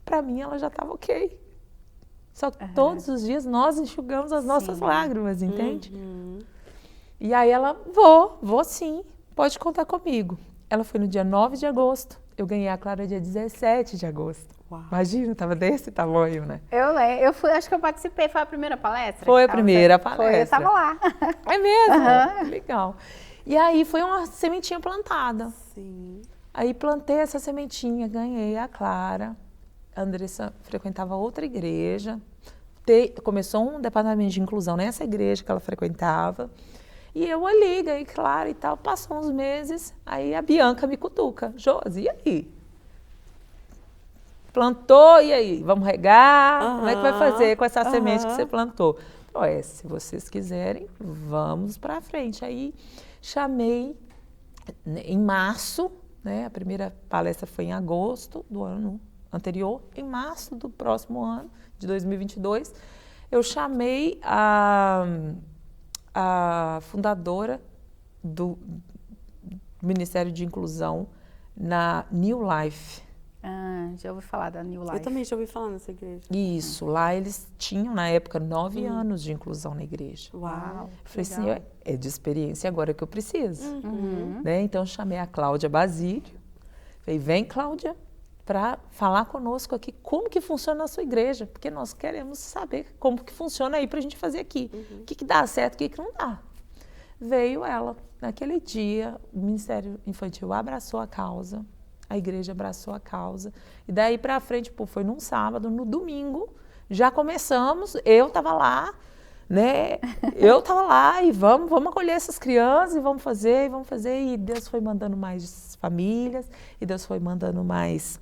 Para mim, ela já estava ok. Só que todos os dias nós enxugamos as nossas lágrimas, entende? E aí ela, vou sim, pode contar comigo. Ela foi no dia 9 de agosto, eu ganhei a Clara dia 17 de agosto. Uau. Imagina, estava desse tamanho, né? Eu fui, acho que eu participei, foi a primeira palestra? Foi a primeira palestra. Foi, eu estava lá. É mesmo? Legal. E aí foi uma sementinha plantada. Sim. Aí plantei essa sementinha, ganhei a Clara. A Andressa frequentava outra igreja. Começou um departamento de inclusão nessa igreja que ela frequentava. E eu ali, ganhei Clara e tal. Passou uns meses, aí a Bianca me cutuca. Josi, e aí? Plantou, e aí? Vamos regar? Como é que vai fazer com essa semente que você plantou? Se vocês quiserem, vamos para frente. Aí chamei em março, né? A primeira palestra foi em agosto do ano anterior. Em março do próximo ano, de 2022, eu chamei a fundadora do Ministério de Inclusão na New Life. Já ouvi falar da New Life. Eu também já ouvi falar nessa igreja. Isso, lá eles tinham, na época, 9 anos de inclusão na igreja. Uau! Eu falei assim, é de experiência agora que eu preciso. Né? Então, eu chamei a Cláudia Basílio. Falei, vem, Cláudia, para falar conosco aqui como que funciona a sua igreja, porque nós queremos saber como que funciona aí para a gente fazer aqui. O que dá certo, o que não dá. Veio ela. Naquele dia, o Ministério Infantil abraçou a causa. A igreja abraçou a causa. E daí para frente, foi num sábado, no domingo, já começamos, eu estava lá, né? Eu estava lá e vamos acolher essas crianças e vamos fazer. E Deus foi mandando mais famílias, e Deus foi mandando mais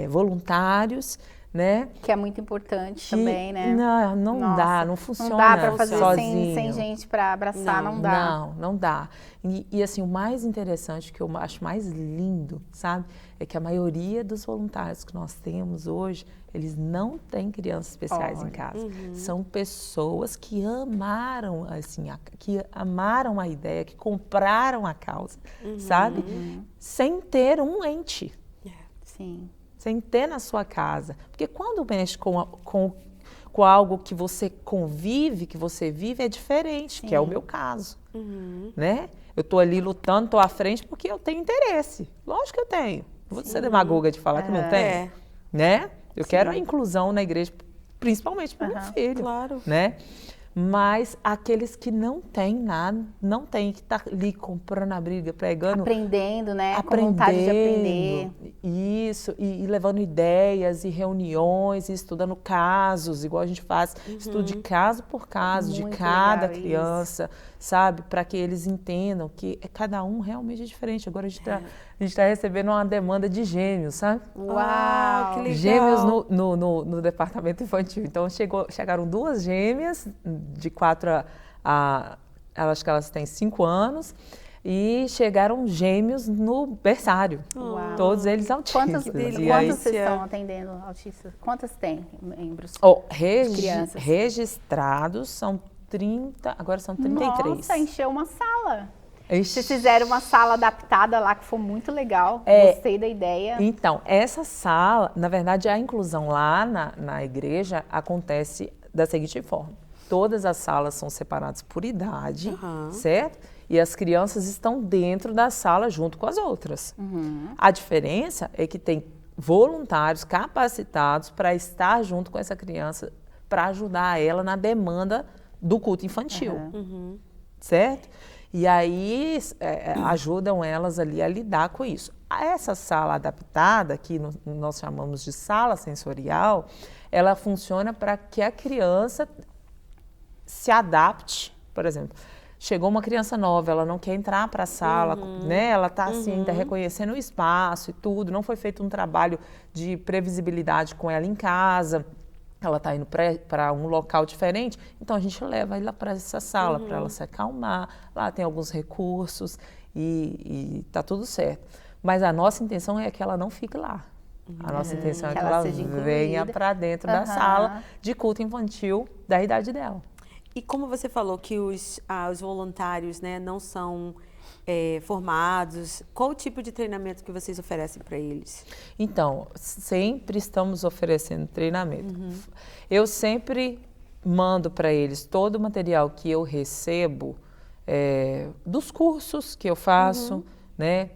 voluntários, né? Que é muito importante também, né? Não dá, não funciona. Não dá para fazer sozinho. Sem gente para abraçar, não dá. Não dá. E assim, o mais interessante, que eu acho mais lindo, sabe? É que a maioria dos voluntários que nós temos hoje, eles não têm crianças especiais em casa. São pessoas que amaram, assim, que amaram a ideia, que compraram a causa, sabe? Sem ter um ente. Sim. Sem ter na sua casa. Porque quando mexe com algo que você convive, que você vive, é diferente, que é o meu caso. Né? Eu estou ali lutando, estou à frente porque eu tenho interesse. Lógico que eu tenho. Não vou ser demagoga de falar que não tenho. Né? Eu quero a inclusão na igreja, principalmente para o meu filho. Claro. Né? Mas aqueles que não têm nada, não têm, que estar ali comprando a briga, pregando... Aprendendo, né? Com vontade de aprender. Isso, e levando ideias e reuniões, e estudando casos, igual a gente faz, estudo de caso por caso, de cada criança, sabe? Para que eles entendam que cada um realmente é diferente. Agora a gente a gente está recebendo uma demanda de gêmeos, sabe? Uau, que legal. Gêmeos no departamento infantil. Então, chegaram 2 gêmeas, de 4 acho que elas têm 5 anos, e chegaram gêmeos no berçário. Uau. Todos eles autistas. Quantos vocês estão atendendo autistas? Quantos tem membros? Registrados são 30, agora são 33. Nossa, encheu uma sala. Vocês fizeram uma sala adaptada lá que foi muito legal. Gostei da ideia. Então, essa sala, na verdade, a inclusão lá na igreja acontece da seguinte forma. Todas as salas são separadas por idade, certo? E as crianças estão dentro da sala junto com as outras. A diferença é que tem voluntários capacitados para estar junto com essa criança, para ajudar ela na demanda do culto infantil, certo? E aí ajudam elas ali a lidar com isso. Essa sala adaptada, que nós chamamos de sala sensorial, ela funciona para que a criança se adapte. Por exemplo, chegou uma criança nova, ela não quer entrar para a sala, né? Ela está assim, ainda reconhecendo o espaço e tudo, não foi feito um trabalho de previsibilidade com ela em casa. Ela está indo para um local diferente, então a gente leva ela para essa sala, para ela se acalmar. Lá tem alguns recursos e tá tudo certo. Mas a nossa intenção é que ela não fique lá. A nossa intenção é que ela venha para dentro da sala de culto infantil da idade dela. E como você falou que os voluntários, né, não são formados, qual o tipo de treinamento que vocês oferecem para eles? Então, sempre estamos oferecendo treinamento. Eu sempre mando para eles todo o material que eu recebo dos cursos que eu faço, né,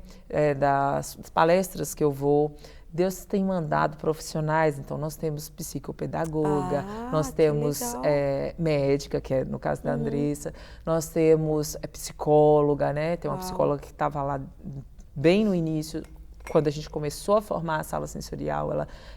das palestras que eu vou. Deus tem mandado profissionais, então nós temos psicopedagoga, nós temos médica, que é no caso da Andressa, nós temos psicóloga, né? Tem uma psicóloga que estava lá bem no início, quando a gente começou a formar a sala sensorial,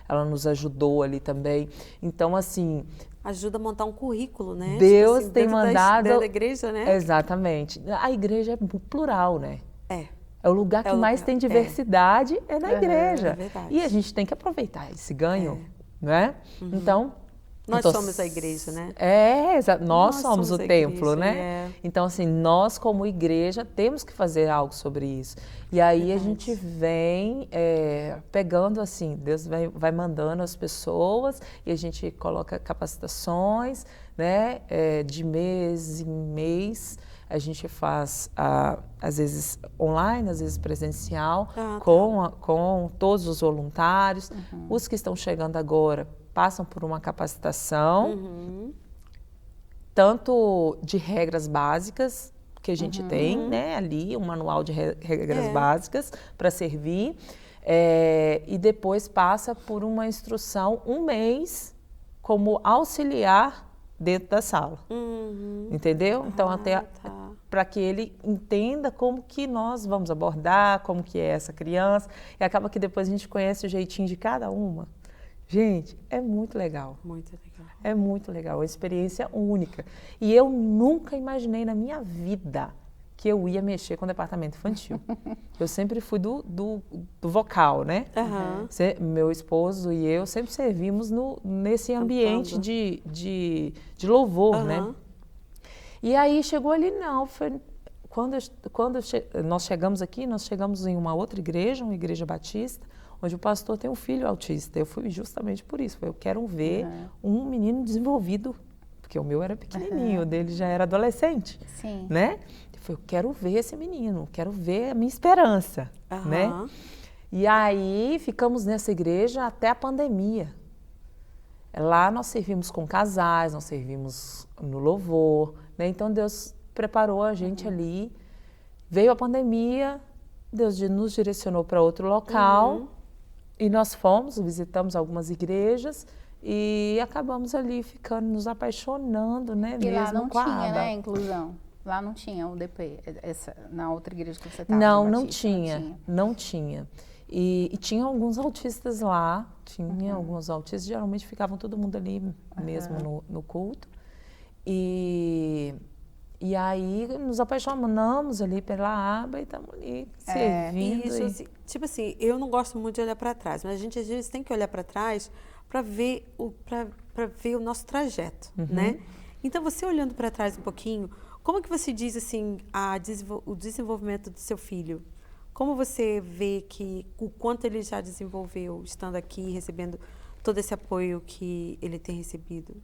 ela nos ajudou ali também. Então, assim... Ajuda a montar um currículo, né? Deus tipo assim, tem mandado... Da igreja, né? Exatamente. A igreja é plural, né? É o lugar que mais tem diversidade na igreja. E a gente tem que aproveitar esse ganho, não é? Então... Nós somos a igreja, né? Nós somos o templo, né? Então, assim, nós como igreja temos que fazer algo sobre isso. E aí a gente vem pegando, assim, Deus vai mandando as pessoas e a gente coloca capacitações, né? De mês em mês. A gente faz, às vezes, online, às vezes presencial, com todos os voluntários. Os que estão chegando agora passam por uma capacitação, tanto de regras básicas, que a gente tem, né, ali, um manual de regras básicas para servir, e depois passa por uma instrução, um mês, como auxiliar dentro da sala, entendeu? Então, até para que ele entenda como que nós vamos abordar, como que é essa criança, e acaba que depois a gente conhece o jeitinho de cada uma. Gente, é muito legal. Muito legal. É muito legal, é uma experiência única. E eu nunca imaginei na minha vida que eu ia mexer com o departamento infantil. Eu sempre fui do vocal, né? Meu esposo e eu sempre servimos nesse ambiente de louvor, né? E aí chegou ali, nós chegamos aqui, nós chegamos em uma outra igreja, uma igreja batista, onde o pastor tem um filho autista. Eu fui justamente por isso, eu quero ver um menino desenvolvido, porque o meu era pequenininho, o dele já era adolescente, né? Eu quero ver esse menino, quero ver a minha esperança, né? E aí ficamos nessa igreja até a pandemia. Lá nós servimos com casais, nós servimos no louvor, né? Então Deus preparou a gente ali. Veio a pandemia, Deus nos direcionou para outro local e nós fomos, visitamos algumas igrejas e acabamos ali ficando, nos apaixonando, né? E mesmo lá não com a tinha, aba. né, inclusão? Lá não tinha o DP, na outra igreja que você estava? Não tinha. E tinha alguns autistas lá, alguns autistas, geralmente ficavam todo mundo ali mesmo no culto. E E aí nos apaixonamos ali pela aba e estamos ali servindo. Isso, assim, tipo assim, eu não gosto muito de olhar para trás, mas a gente às vezes tem que olhar para trás para ver o nosso trajeto, né? Então, você olhando para trás um pouquinho, como que você diz assim o desenvolvimento do seu filho? Como você vê o quanto ele já desenvolveu estando aqui, recebendo todo esse apoio que ele tem recebido?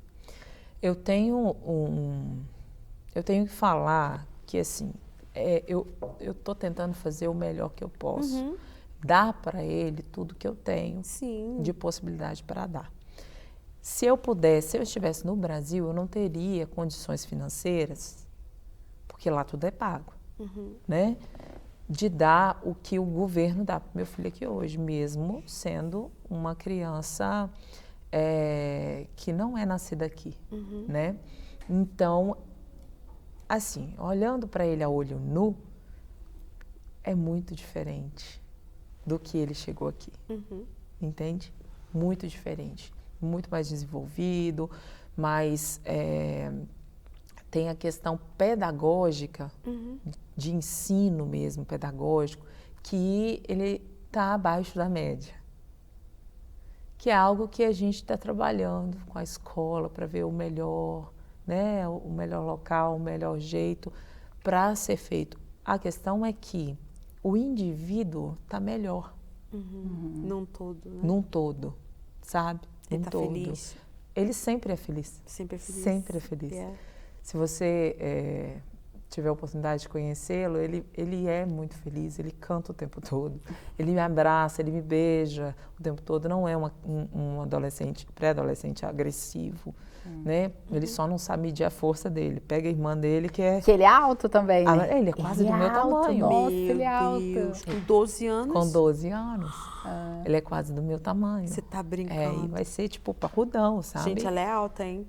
Eu tenho que falar que, assim, eu estou tentando fazer o melhor que eu posso. Dar para ele tudo que eu tenho de possibilidade para dar. Se eu estivesse no Brasil, eu não teria condições financeiras, porque lá tudo é pago, né? De dar o que o governo dá para o meu filho aqui hoje, mesmo sendo uma criança que não é nascida aqui, né? Então, assim, olhando para ele a olho nu, é muito diferente do que ele chegou aqui, entende? Muito diferente, muito mais desenvolvido, mas tem a questão pedagógica, de ensino mesmo, pedagógico, que ele está abaixo da média. Que é algo que a gente está trabalhando com a escola para ver o melhor, né, o melhor local, o melhor jeito para ser feito. A questão é que o indivíduo está melhor. Num todo, né? Num todo, sabe? Ele está feliz? Ele sempre é feliz. Sempre é feliz? Sempre é feliz. Se você tiver a oportunidade de conhecê-lo, ele é muito feliz, ele canta o tempo todo. Ele me abraça, ele me beija o tempo todo. Não é um adolescente, pré-adolescente agressivo, né? Ele só não sabe medir a força dele. Pega a irmã dele que ele é alto também, né? Ele é quase do meu tamanho. Nossa, ele é alto. Com 12 anos? Com 12 anos. Ele é quase do meu tamanho. Você tá brincando. E vai ser tipo parrudão, sabe? Gente, ela é alta, hein?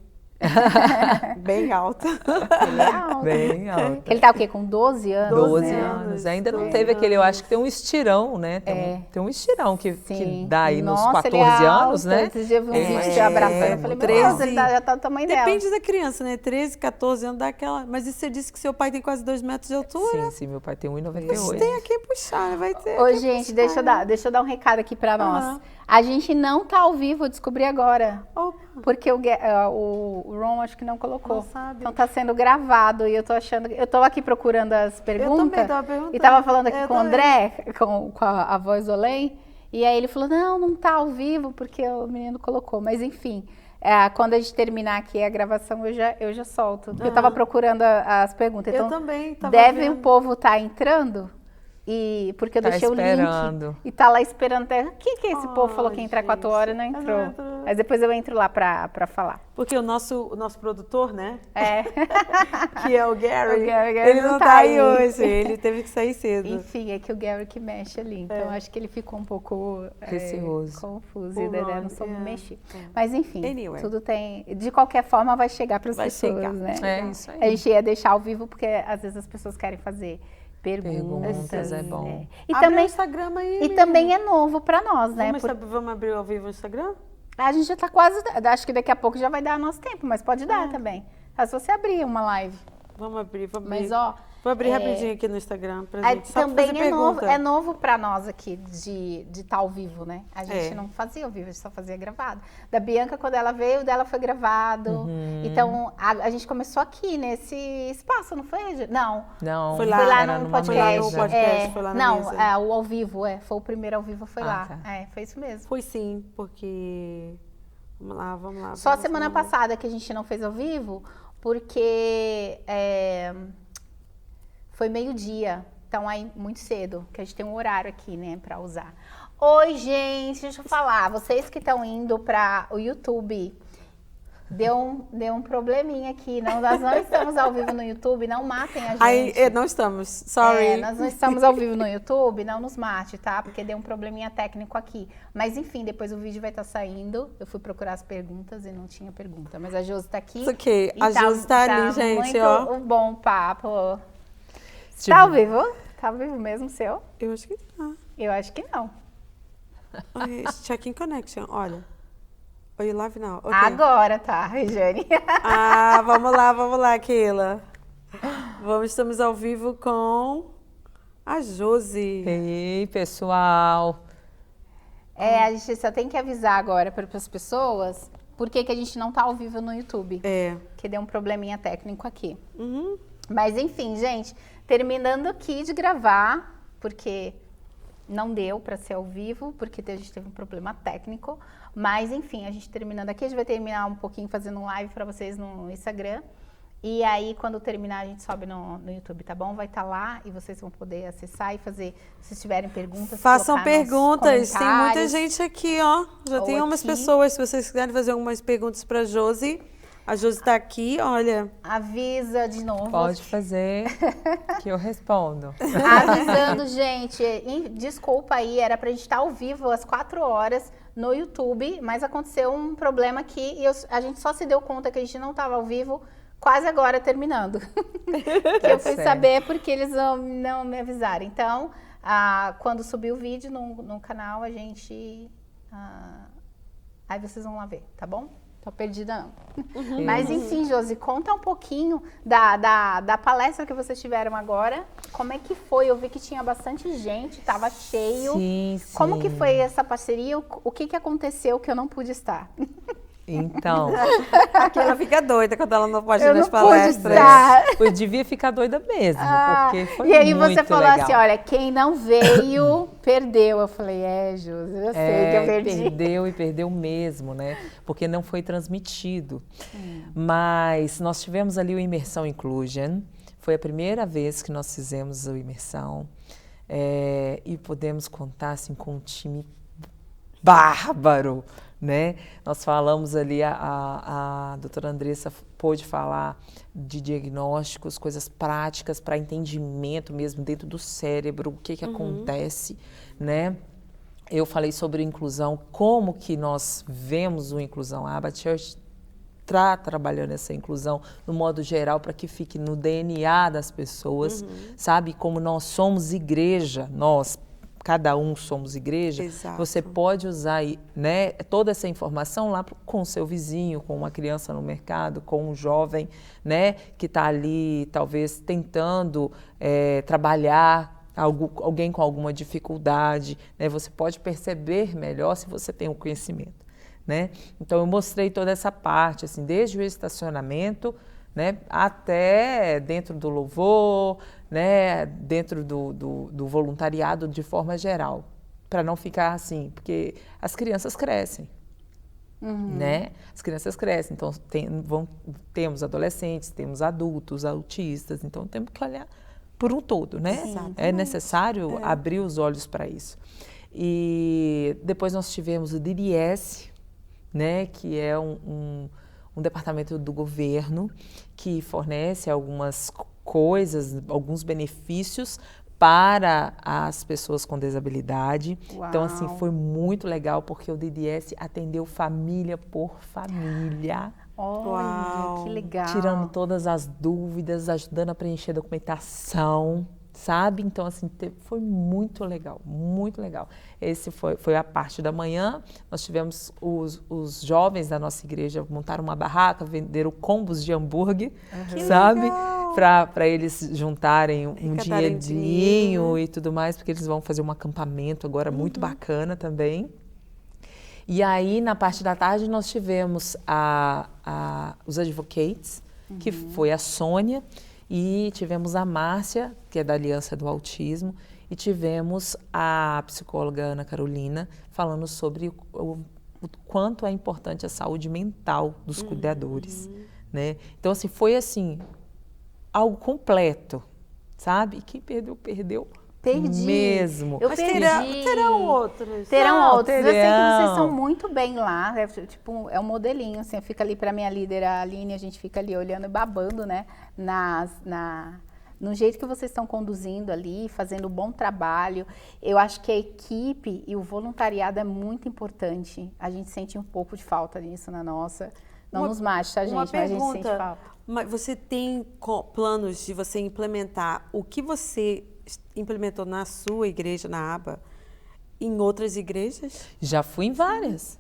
Bem alta. Ele é alto. Bem alta. Ele tá o quê? Com 12 anos? 12 anos. Ainda não teve aquele, eu acho que tem um estirão, né? Tem um estirão que dá aí nos 14 anos, né? Esses dias eu vi um vídeo abraçando. Eu falei, 13, ele já tá do tamanho dela. Depende da criança, né? 13, 14 anos dá aquela... Mas você disse que seu pai tem quase 2 metros de altura? Sim, meu pai tem 1,98. Mas tem a quem puxar, né? Vai ter. Ô, gente, deixa eu dar um recado aqui pra nós. A gente não tá ao vivo, eu descobri agora. Porque o Ron acho que não colocou. Não sabe. Então tá sendo gravado e eu tô achando... Eu tô aqui procurando as perguntas. Eu também tava perguntando. E tava falando aqui com o André, com a voz do Olém. E aí ele falou, não tá ao vivo porque o menino colocou. Mas enfim, quando a gente terminar aqui a gravação, eu já solto. Eu tava procurando as perguntas. Então, eu também tava deve vendo. o povo estar entrando... porque eu deixei esperando. o link e tá lá esperando até... O que esse povo falou que ia entrar 4 horas e não entrou? Mas depois eu entro lá pra falar. Porque o nosso produtor, né? Que é o Gary. O Gary ele não tá aí hoje. Ele teve que sair cedo. Enfim, é que o Gary que mexe ali. Então acho que ele ficou um pouco receoso, confuso. E daí não soube mexer. Mas enfim, tudo tem... De qualquer forma vai chegar para as pessoas, né? É isso aí. A gente ia deixar ao vivo porque às vezes as pessoas querem fazer... Perguntas, é bom. E Abre também, o Instagram aí, e também é novo para nós, né? Vamos abrir ao vivo o Instagram? A gente já tá quase... Acho que daqui a pouco já vai dar nosso tempo, mas pode dar também. É só você abrir uma live. Vamos abrir. Mas, ó... Vou abrir rapidinho aqui no Instagram pra gente só também fazer pergunta. É novo para nós aqui de estar ao vivo, né? A gente não fazia ao vivo, a gente só fazia gravado. Da Bianca, quando ela veio, o dela foi gravado. Então, a gente começou aqui, nesse espaço, não foi? Não. Foi lá no podcast. Foi lá na mesa. O ao vivo, foi o primeiro ao vivo, foi lá. Tá. Foi isso mesmo. Foi sim, porque... Vamos lá. Só semana passada que a gente não fez ao vivo, porque... Foi meio-dia, então aí muito cedo, que a gente tem um horário aqui, né, pra usar. Oi, gente, deixa eu falar, vocês que estão indo para o YouTube, deu um probleminha aqui, nós não estamos ao vivo no YouTube, não matem a gente. Não estamos, sorry. Nós não estamos ao vivo no YouTube, não nos mate, tá? Porque deu um probleminha técnico aqui. Mas enfim, depois o vídeo vai estar saindo, eu fui procurar as perguntas e não tinha pergunta, mas a Josi tá aqui. Ok, a Josi tá ali, gente, muito ó. Um bom papo. Tá ao vivo? Tá ao vivo mesmo, seu? Eu acho que tá. Eu acho que não. Check in connection, olha. Oi, live now. Okay. Agora tá, Regiane. Vamos lá, Keila. Estamos ao vivo com a Josi. Ei, pessoal. A gente só tem que avisar agora para as pessoas por que a gente não tá ao vivo no YouTube. Que deu um probleminha técnico aqui. Mas enfim, gente, terminando aqui de gravar, porque não deu para ser ao vivo, porque a gente teve um problema técnico. Mas enfim, a gente terminando aqui, a gente vai terminar um pouquinho fazendo um live para vocês no Instagram. E aí, quando terminar, a gente sobe no YouTube, tá bom? Vai estar lá e vocês vão poder acessar e fazer, se tiverem perguntas, façam perguntas. Tem muita gente aqui, ó. Já tem umas pessoas, se vocês quiserem fazer algumas perguntas para a Josi. A Josi está aqui, olha. Avisa de novo. Pode fazer, que eu respondo. Avisando, gente, desculpa aí, era pra gente estar ao vivo às 4 horas no YouTube, mas aconteceu um problema aqui e a gente só se deu conta que a gente não estava ao vivo quase agora terminando. Que eu fui saber porque eles não me avisaram. Então, quando subir o vídeo no canal, a gente... aí vocês vão lá ver, tá bom? Tô perdida não. Mas enfim, Josi, conta um pouquinho da palestra que vocês tiveram agora. Como é que foi? Eu vi que tinha bastante gente, tava cheio. Sim. Como que foi essa parceria? O que aconteceu que eu não pude estar? Então... Aqui ela fica doida quando ela não pode ir nas palestras. Eu devia ficar doida mesmo, porque foi muito legal. E aí você falou assim, olha, quem não veio, perdeu. Eu falei, Josi, eu sei que eu perdi. Perdeu e perdeu mesmo, né? Porque não foi transmitido. Mas nós tivemos ali o Imersão Inclusion. Foi a primeira vez que nós fizemos o Imersão. E podemos contar assim, com um time bárbaro. Né? Nós falamos ali, a doutora Andressa pôde falar de diagnósticos, coisas práticas para entendimento mesmo dentro do cérebro, o que acontece, né? Eu falei sobre inclusão, como que nós vemos o inclusão. A Aba Church está trabalhando essa inclusão no modo geral para que fique no DNA das pessoas, sabe? Como nós somos igreja, cada um somos igreja, você pode usar, né, toda essa informação lá com o seu vizinho, com uma criança no mercado, com um jovem, né, que está ali talvez tentando trabalhar, alguém com alguma dificuldade, né, você pode perceber melhor se você tem o conhecimento, né? Então eu mostrei toda essa parte, assim, desde o estacionamento, né, até dentro do louvor, né, dentro do voluntariado de forma geral, para não ficar assim, porque as crianças crescem, né? As crianças crescem, então temos adolescentes, temos adultos, autistas, então temos que olhar por um todo, né? É necessário abrir os olhos para isso. E depois nós tivemos o DDS, né, que é um departamento do governo que fornece algumas coisas, alguns benefícios para as pessoas com desabilidade. Uau. Então, assim, foi muito legal porque o DDS atendeu família por família. Olha, que legal. Tirando todas as dúvidas, ajudando a preencher a documentação, sabe? Então, assim, foi muito legal, muito legal. Esse foi a parte da manhã. Nós tivemos os jovens da nossa igreja montaram uma barraca, venderam combos de hambúrguer, sabe? Para eles juntarem um dinheirinho e tudo mais, porque eles vão fazer um acampamento agora muito bacana também. E aí, na parte da tarde, nós tivemos os advocates, que foi a Sônia, e tivemos a Márcia, que é da Aliança do Autismo, e tivemos a psicóloga Ana Carolina falando sobre o quanto é importante a saúde mental dos cuidadores, né? Então, assim, foi assim, algo completo, sabe? E quem perdeu, perdeu. Perdi. Mesmo. Eu Mas perdi. terão outros. Terão outros. Eu sei que vocês são muito bem lá. Tipo, é um modelinho, assim. Fica ali pra minha líder, a Aline, a gente fica ali olhando e babando, né? No jeito que vocês estão conduzindo ali, fazendo um bom trabalho. Eu acho que a equipe e o voluntariado é muito importante. A gente sente um pouco de falta disso na nossa. Não nos machos, tá, gente? Mas a gente sente falta. Mas você tem planos de você implementar o que você implementou na sua igreja, na Aba, em outras igrejas? Já fui em várias.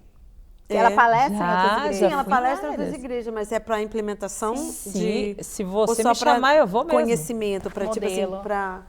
Ela palestra em outras igrejas? Sim, ela palestra em outras igrejas, mas é para implementação de... Se você me chamar, eu vou mesmo. Conhecimento, para tipo assim,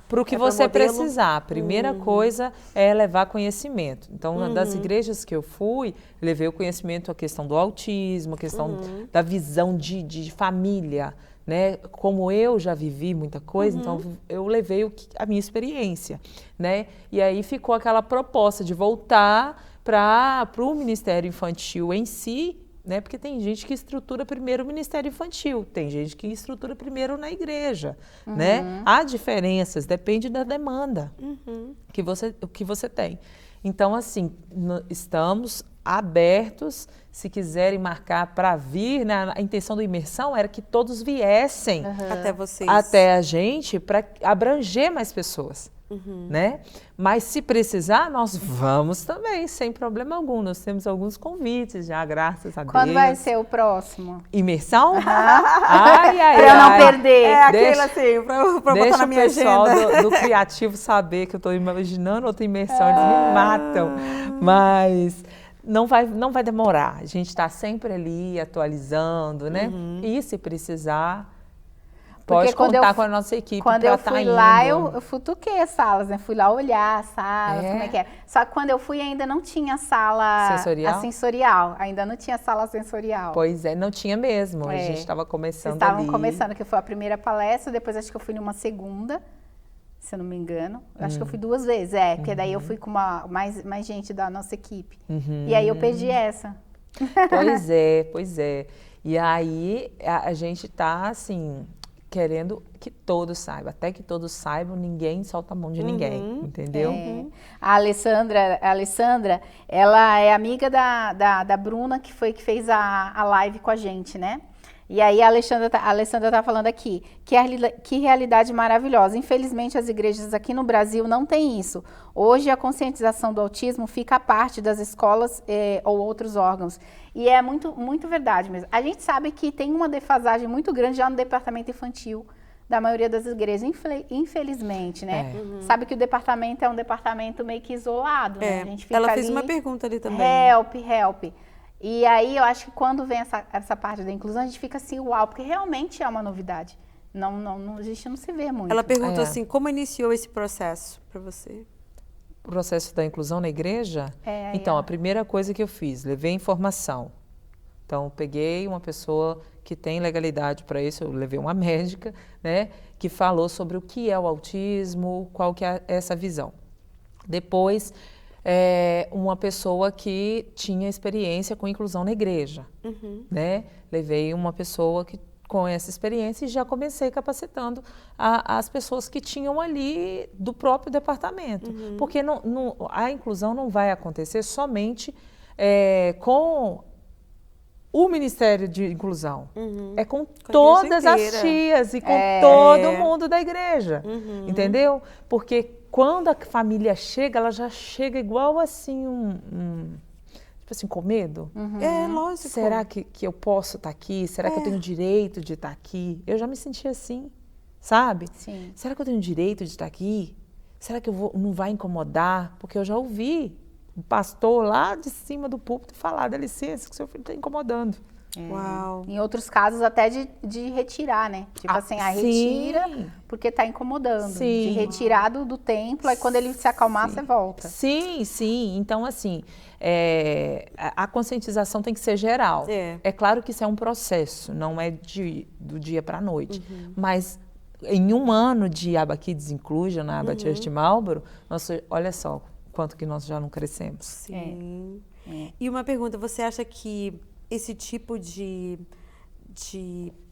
para o que você precisar. A primeira coisa é levar conhecimento. Então, uma das igrejas que eu fui, levei o conhecimento, a questão do autismo, a questão da visão de família, né? Como eu já vivi muita coisa, então eu levei a minha experiência, né? E aí ficou aquela proposta de voltar para o Ministério Infantil em si, né? Porque tem gente que estrutura primeiro o Ministério Infantil, tem gente que estrutura primeiro na igreja, né? Há diferenças, depende da demanda que você tem. Então, assim, estamos abertos, se quiserem marcar para vir, né? A intenção da imersão era que todos viessem até vocês, até a gente, para abranger mais pessoas. Né? Mas se precisar, nós vamos também, sem problema algum. Nós temos alguns convites já, graças a Deus. Quando vai ser o próximo? Imersão? Ai, ai, pra eu não perder. É aquele assim, pra botar na minha agenda. Deixa o pessoal do criativo saber que eu estou imaginando outra imersão, eles me matam. Mas não vai demorar. A gente está sempre ali atualizando, né? E se precisar... Pode contar com a nossa equipe. Quando eu fui lá, eu futuquei as salas, né? Fui lá olhar as salas, como é que é. Só que quando eu fui ainda não tinha sala sensorial. Ainda não tinha sala sensorial. Pois é, não tinha mesmo. A gente estava começando ali. Estavam começando, que foi a primeira palestra, depois acho que eu fui numa segunda, se eu não me engano. Acho que eu fui 2 vezes, porque daí eu fui com mais gente da nossa equipe. E aí eu perdi essa. Pois é. E aí a gente tá assim... querendo que todos saibam. Até que todos saibam, ninguém solta a mão de ninguém, entendeu? A Alessandra, ela é amiga da Bruna, que fez a live com a gente, né? E aí a Alessandra tá falando aqui, que realidade maravilhosa. Infelizmente as igrejas aqui no Brasil não têm isso. Hoje a conscientização do autismo fica à parte das escolas ou outros órgãos. E é muito, muito verdade mesmo. A gente sabe que tem uma defasagem muito grande já no departamento infantil da maioria das igrejas, infelizmente, né? Sabe que o departamento é um departamento meio que isolado, né? A gente fica ela fez uma pergunta ali também. Help. E aí eu acho que quando vem essa parte da inclusão, a gente fica assim, uau, porque realmente é uma novidade. A gente não se vê muito. Ela perguntou assim, como iniciou esse processo para você? O processo da inclusão na igreja? Então, a primeira coisa que eu fiz, levei informação. Então, peguei uma pessoa que tem legalidade para isso, eu levei uma médica, né, que falou sobre o que é o autismo, qual que é essa visão. Depois, uma pessoa que tinha experiência com inclusão na igreja, né? Levei uma pessoa com essa experiência e já comecei capacitando as pessoas que tinham ali do próprio departamento. Porque a inclusão não vai acontecer somente com o Ministério de Inclusão. É com todas as tias e com todo mundo da igreja, entendeu? Porque quando a família chega, ela já chega igual assim, tipo assim, com medo. Lógico. Será que eu posso estar aqui? Será que eu tenho direito de estar aqui? Eu já me senti assim, sabe? Sim. Será que eu tenho direito de estar aqui? Será que não vai incomodar? Porque eu já ouvi um pastor lá de cima do púlpito falar, dá licença, que o seu filho está incomodando. Uau. Em outros casos até de retirar, né? Tipo assim, retira porque está incomodando. Sim. De retirar do templo, aí quando ele se acalmar, você volta. Sim. Então, assim, a conscientização tem que ser geral. É claro que isso é um processo, não é do dia para a noite. Mas em 1 ano de Aba Kids Inclusion, na Aba Church de Marlborough, olha só quanto que nós já não crescemos. Sim. E uma pergunta, você acha que esse tipo de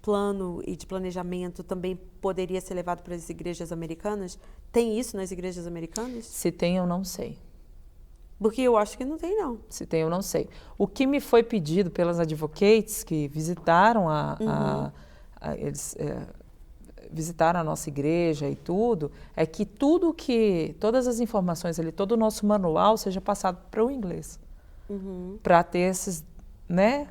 plano e de planejamento também poderia ser levado para as igrejas americanas? Tem isso nas igrejas americanas? Se tem, eu não sei. Porque eu acho que não tem, não. Se tem, eu não sei. O que me foi pedido pelas advocates que visitaram eles visitaram a nossa igreja e tudo, é que todas as informações ali, todo o nosso manual seja passado para o inglês. Para ter esses, né?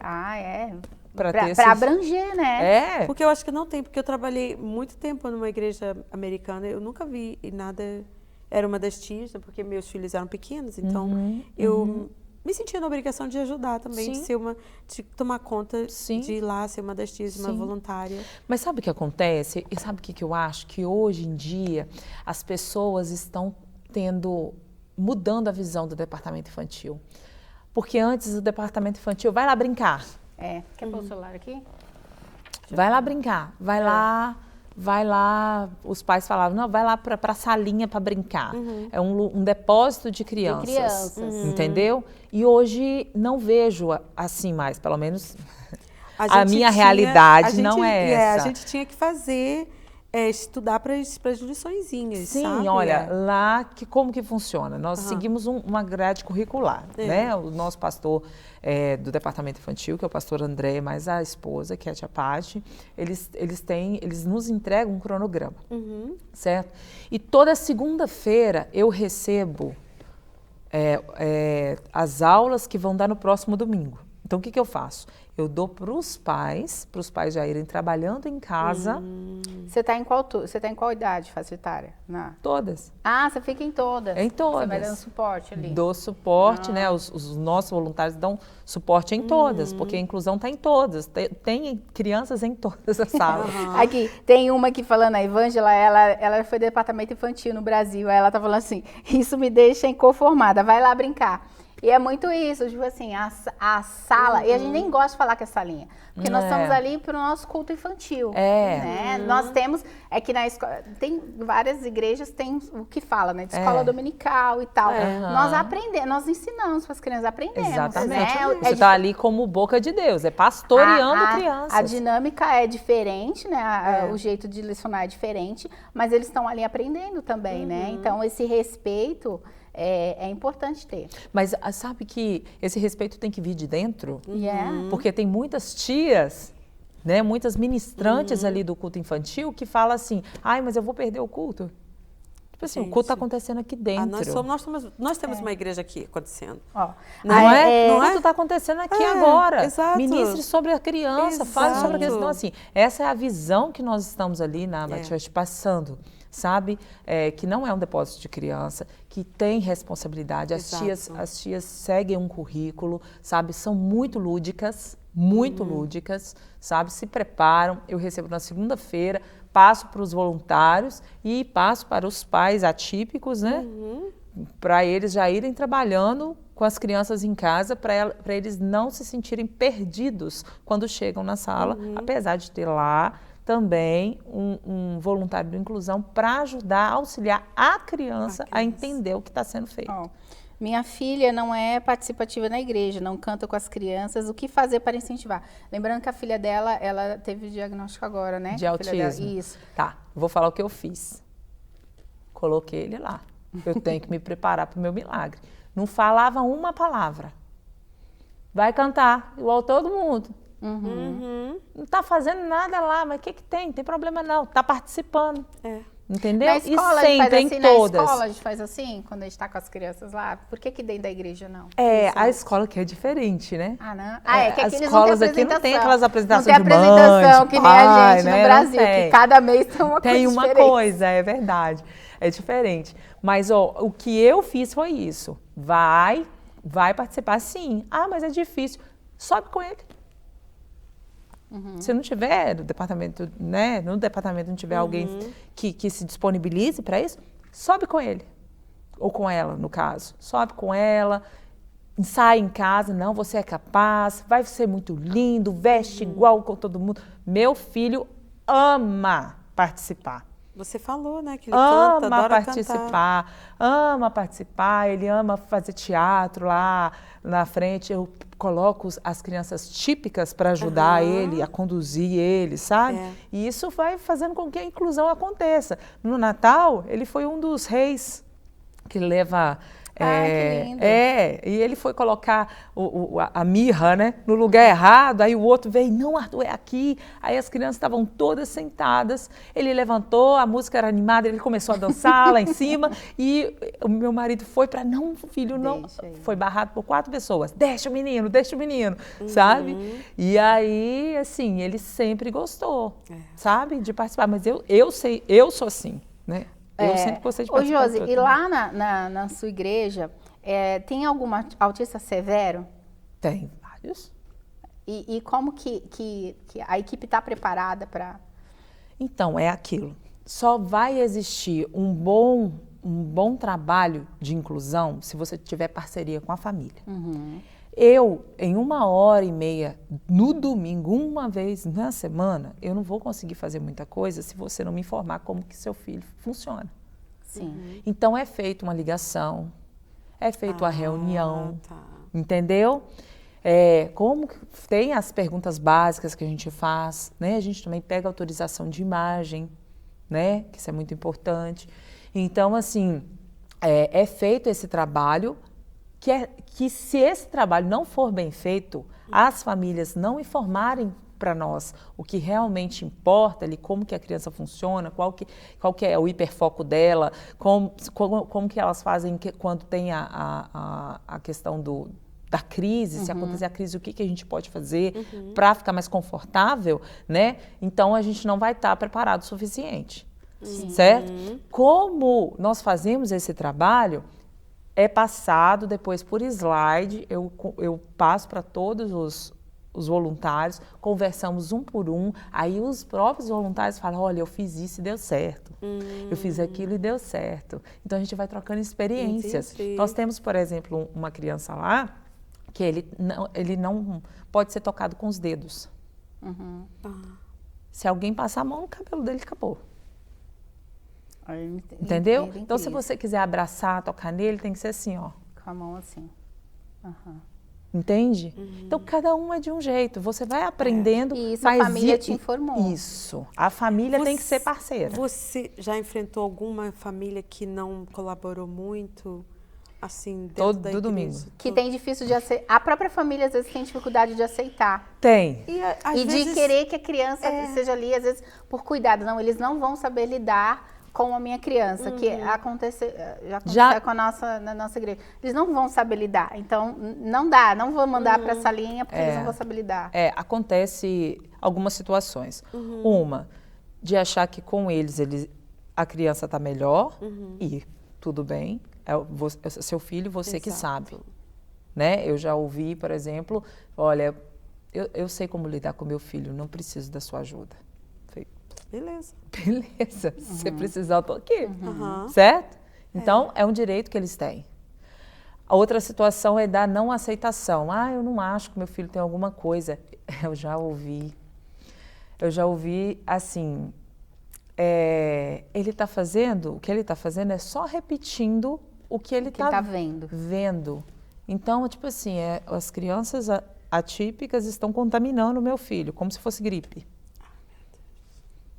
Para abranger, né? Porque eu acho que não tem, porque eu trabalhei muito tempo numa igreja americana, eu nunca vi nada, era uma das tias, porque meus filhos eram pequenos, então eu me senti na obrigação de ajudar também, de tomar conta, de ir lá, ser uma das tias, uma voluntária. Mas sabe o que acontece? E sabe o que eu acho? Que hoje em dia as pessoas estão mudando a visão do departamento infantil. Porque antes o departamento infantil, vai lá brincar. Quer pôr o celular aqui? Vai lá brincar, vai lá, os pais falavam, não, vai lá para a salinha para brincar. É um depósito de crianças. Entendeu? E hoje não vejo assim mais, pelo menos a minha realidade não é essa. A gente tinha que fazer, estudar para as liçõezinhas, Sim, sabe? olha, lá como que funciona? Nós seguimos uma grade curricular, né? O nosso pastor do departamento infantil, que é o pastor André, mais a esposa, que é a tia Paty, eles nos entregam um cronograma, certo? E toda segunda-feira eu recebo as aulas que vão dar no próximo domingo. Então, o que eu faço? Eu dou para os pais já irem trabalhando em casa. Você está em qual idade, faixa etária? Todas. Ah, você fica em todas. Em todas. Você vai dando suporte ali. Dou suporte, né? Os nossos voluntários dão suporte em todas, porque a inclusão está em todas. Tem crianças em todas as salas. Aqui, tem uma aqui falando, a Evângela, ela foi do departamento infantil no Brasil, aí ela tá falando assim, isso me deixa inconformada, vai lá brincar. E é muito isso, tipo assim, a sala, e a gente nem gosta de falar que é salinha, porque nós estamos ali para o nosso culto infantil. Né? Nós temos, que na escola, tem várias igrejas, tem o que fala, né, de escola dominical e tal. Nós aprendemos, nós ensinamos para as crianças aprenderem. Exatamente. Né? Você está ali como boca de Deus, pastoreando crianças. A dinâmica é diferente, né, o jeito de lecionar é diferente, mas eles estão ali aprendendo também, né? Então, esse respeito... É importante ter. Mas sabe que esse respeito tem que vir de dentro? Porque tem muitas tias, né, muitas ministrantes ali do culto infantil que falam assim, mas eu vou perder o culto. Tipo assim, o culto está acontecendo aqui dentro. Nós temos uma igreja aqui acontecendo. Não é? O culto está acontecendo aqui agora. Exato. Ministre sobre a criança, fale sobre a criança. Então, assim, essa é a visão que nós estamos ali na Church passando. Sabe? Que não é um depósito de criança, que tem responsabilidade. As tias seguem um currículo, sabe? São muito lúdicas, sabe? Se preparam. Eu recebo na segunda-feira, passo para os voluntários e passo para os pais atípicos, né? Para eles já irem trabalhando com as crianças em casa, para eles não se sentirem perdidos quando chegam na sala, apesar de ter lá também um voluntário de inclusão para ajudar, auxiliar a criança a entender o que está sendo feito. Minha filha não é participativa na igreja, não canta com as crianças, o que fazer para incentivar? Lembrando que a filha dela, ela teve o diagnóstico agora, né? De autismo. Isso. Tá, vou falar o que eu fiz. Coloquei ele lá. Eu tenho que me preparar para o meu milagre. Não falava uma palavra. Vai cantar, igual todo mundo. Não está fazendo nada lá, mas o que tem? Não tem problema não, está participando. Entendeu? Na escola e sempre a gente faz assim, em todas. Na escola a gente faz assim, quando a gente está com as crianças lá. Por que dentro da igreja não? A escola que é diferente, né? Que as aqui escolas aqui não tem aquelas apresentações de mãe, apresentação que nem a gente né? no Brasil, que cada mês tem uma coisa diferente. Tem uma diferente. coisa, é verdade. É diferente. Mas o que eu fiz foi isso. Vai participar sim. Mas é difícil. Sobe com ele. Se não tiver no departamento, né? No departamento não tiver alguém que se disponibilize para isso, sobe com ele. Ou com ela, no caso. Sobe com ela, ensaia em casa. Não, você é capaz, vai ser muito lindo, veste igual com todo mundo. Meu filho ama participar. Você falou, né, que ele canta, adora ama participar, ele ama fazer teatro lá na frente. Eu coloco as crianças típicas para ajudar ele, a conduzir ele, sabe? E isso vai fazendo com que a inclusão aconteça. No Natal, ele foi um dos reis que leva... que lindo. E ele foi colocar a mirra, né, no lugar errado, aí o outro veio, não, Arthur, é aqui. Aí as crianças estavam todas sentadas, ele levantou, a música era animada, ele começou a dançar lá em cima, e o meu marido foi para, não, filho, não. Foi barrado por 4 pessoas, deixa o menino, sabe? E aí, assim, ele sempre gostou, sabe, de participar, mas eu sou assim, né? Eu sempre gostei de participar. Josi, e lá na sua igreja, Tem algum autista severo? Tem vários. E como que a equipe está preparada para... Então, é aquilo. Só vai existir um bom trabalho de inclusão se você tiver parceria com a família. Eu, em 1h30, no domingo, uma vez na semana, eu não vou conseguir fazer muita coisa se você não me informar como que seu filho funciona. Sim. Então, é feita uma ligação, é feita a reunião, entendeu? Como tem as perguntas básicas que a gente faz, né? A gente também pega autorização de imagem, né? Que isso é muito importante. Então, assim, é feito esse trabalho, que se esse trabalho não for bem feito, as famílias não informarem para nós o que realmente importa ali, como que a criança funciona, qual que é o hiperfoco dela, como que elas fazem quando tem a questão da crise, se acontecer a crise, o que a gente pode fazer para ficar mais confortável, né? Então, a gente não vai estar preparado o suficiente, certo? Como nós fazemos esse trabalho, é passado depois por slide, eu passo para todos os voluntários, conversamos um por um, aí os próprios voluntários falam, olha, eu fiz isso e deu certo, eu fiz aquilo e deu certo. Então, a gente vai trocando experiências. Entendi. Nós temos, por exemplo, uma criança lá, que ele não pode ser tocado com os dedos. Se alguém passar a mão no cabelo dele, acabou. Entendeu? Então, se você quiser abraçar, tocar nele, tem que ser assim, ó. Com a mão assim. Entende? Então, cada um é de um jeito. Você vai aprendendo. E isso a família te informou. Isso. A família tem que ser parceira. Você já enfrentou alguma família que não colaborou muito? Assim, dentro Todo da igreja? domingo. Que tem difícil de aceitar. A própria família, às vezes, tem dificuldade de aceitar. Tem. Às vezes, de querer que a criança esteja ali, às vezes, por cuidado. Não, eles não vão saber lidar com a minha criança, que já aconteceu na nossa igreja. Eles não vão saber lidar. Então, não dá, não vou mandar para essa linha, porque eles não vão saber lidar. Acontece algumas situações. Uma, de achar que com eles a criança está melhor e tudo bem, é seu filho, você que sabe. Né? Eu já ouvi, por exemplo, olha, eu sei como lidar com meu filho, não preciso da sua ajuda. Beleza. Beleza, se você precisar, eu tô aqui, certo? Então, é um direito que eles têm. A outra situação é da não aceitação. Eu não acho que meu filho tem alguma coisa. Eu já ouvi assim, ele está fazendo, o que ele está fazendo é só repetindo o que ele está vendo. Então, tipo assim, as crianças atípicas estão contaminando o meu filho, como se fosse gripe.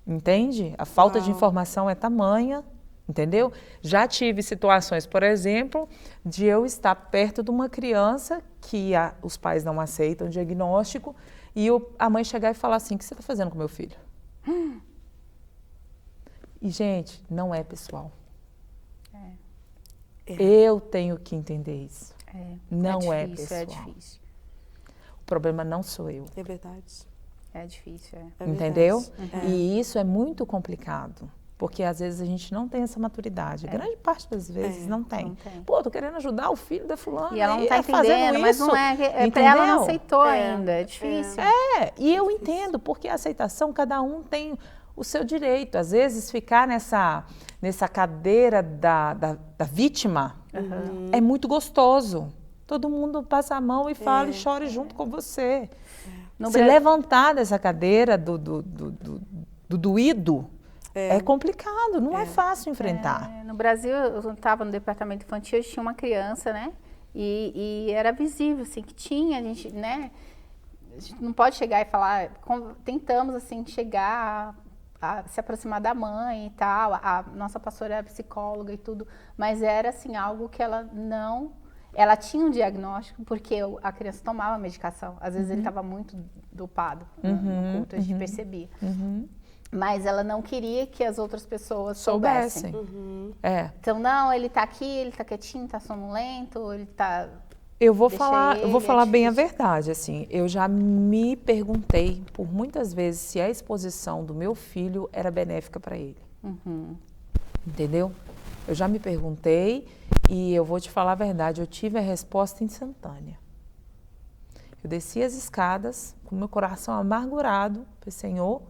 Entende? A falta de informação é tamanha, entendeu? Já tive situações, por exemplo, de eu estar perto de uma criança que os pais não aceitam o diagnóstico e a mãe chegar e falar assim, o que você está fazendo com meu filho? E, gente, não é pessoal. Eu tenho que entender isso. Não é pessoal. É difícil. O problema não sou eu. É verdade. É difícil, entendeu? E isso é muito complicado, porque às vezes a gente não tem essa maturidade. Grande parte das vezes não tem. Pô, tô querendo ajudar o filho da fulana. E ela não tá entendendo, mas não ela não aceitou ainda, é difícil. E eu entendo, porque a aceitação, cada um tem o seu direito. Às vezes ficar nessa cadeira da vítima é muito gostoso. Todo mundo passa a mão e fala e chora junto com você. Se levantar dessa cadeira do doído é complicado, não é fácil enfrentar. No Brasil, eu estava no departamento infantil, tinha uma criança, né? E era visível, assim, que tinha, a gente não pode chegar e falar, tentamos, assim, chegar a se aproximar da mãe e tal, a nossa pastora era psicóloga e tudo, mas era, assim, algo que ela não... Ela tinha um diagnóstico porque a criança tomava medicação. Às vezes ele estava muito dopado no culto, a gente percebia. Mas ela não queria que as outras pessoas soubessem. Então, não, ele está aqui, ele está quietinho, está sonolento, ele está... Eu vou falar bem a verdade, assim. Eu já me perguntei por muitas vezes se a exposição do meu filho era benéfica para ele. Entendeu? Eu já me perguntei e eu vou te falar a verdade, eu tive a resposta instantânea. Eu desci as escadas com meu coração amargurado, falei, Senhor,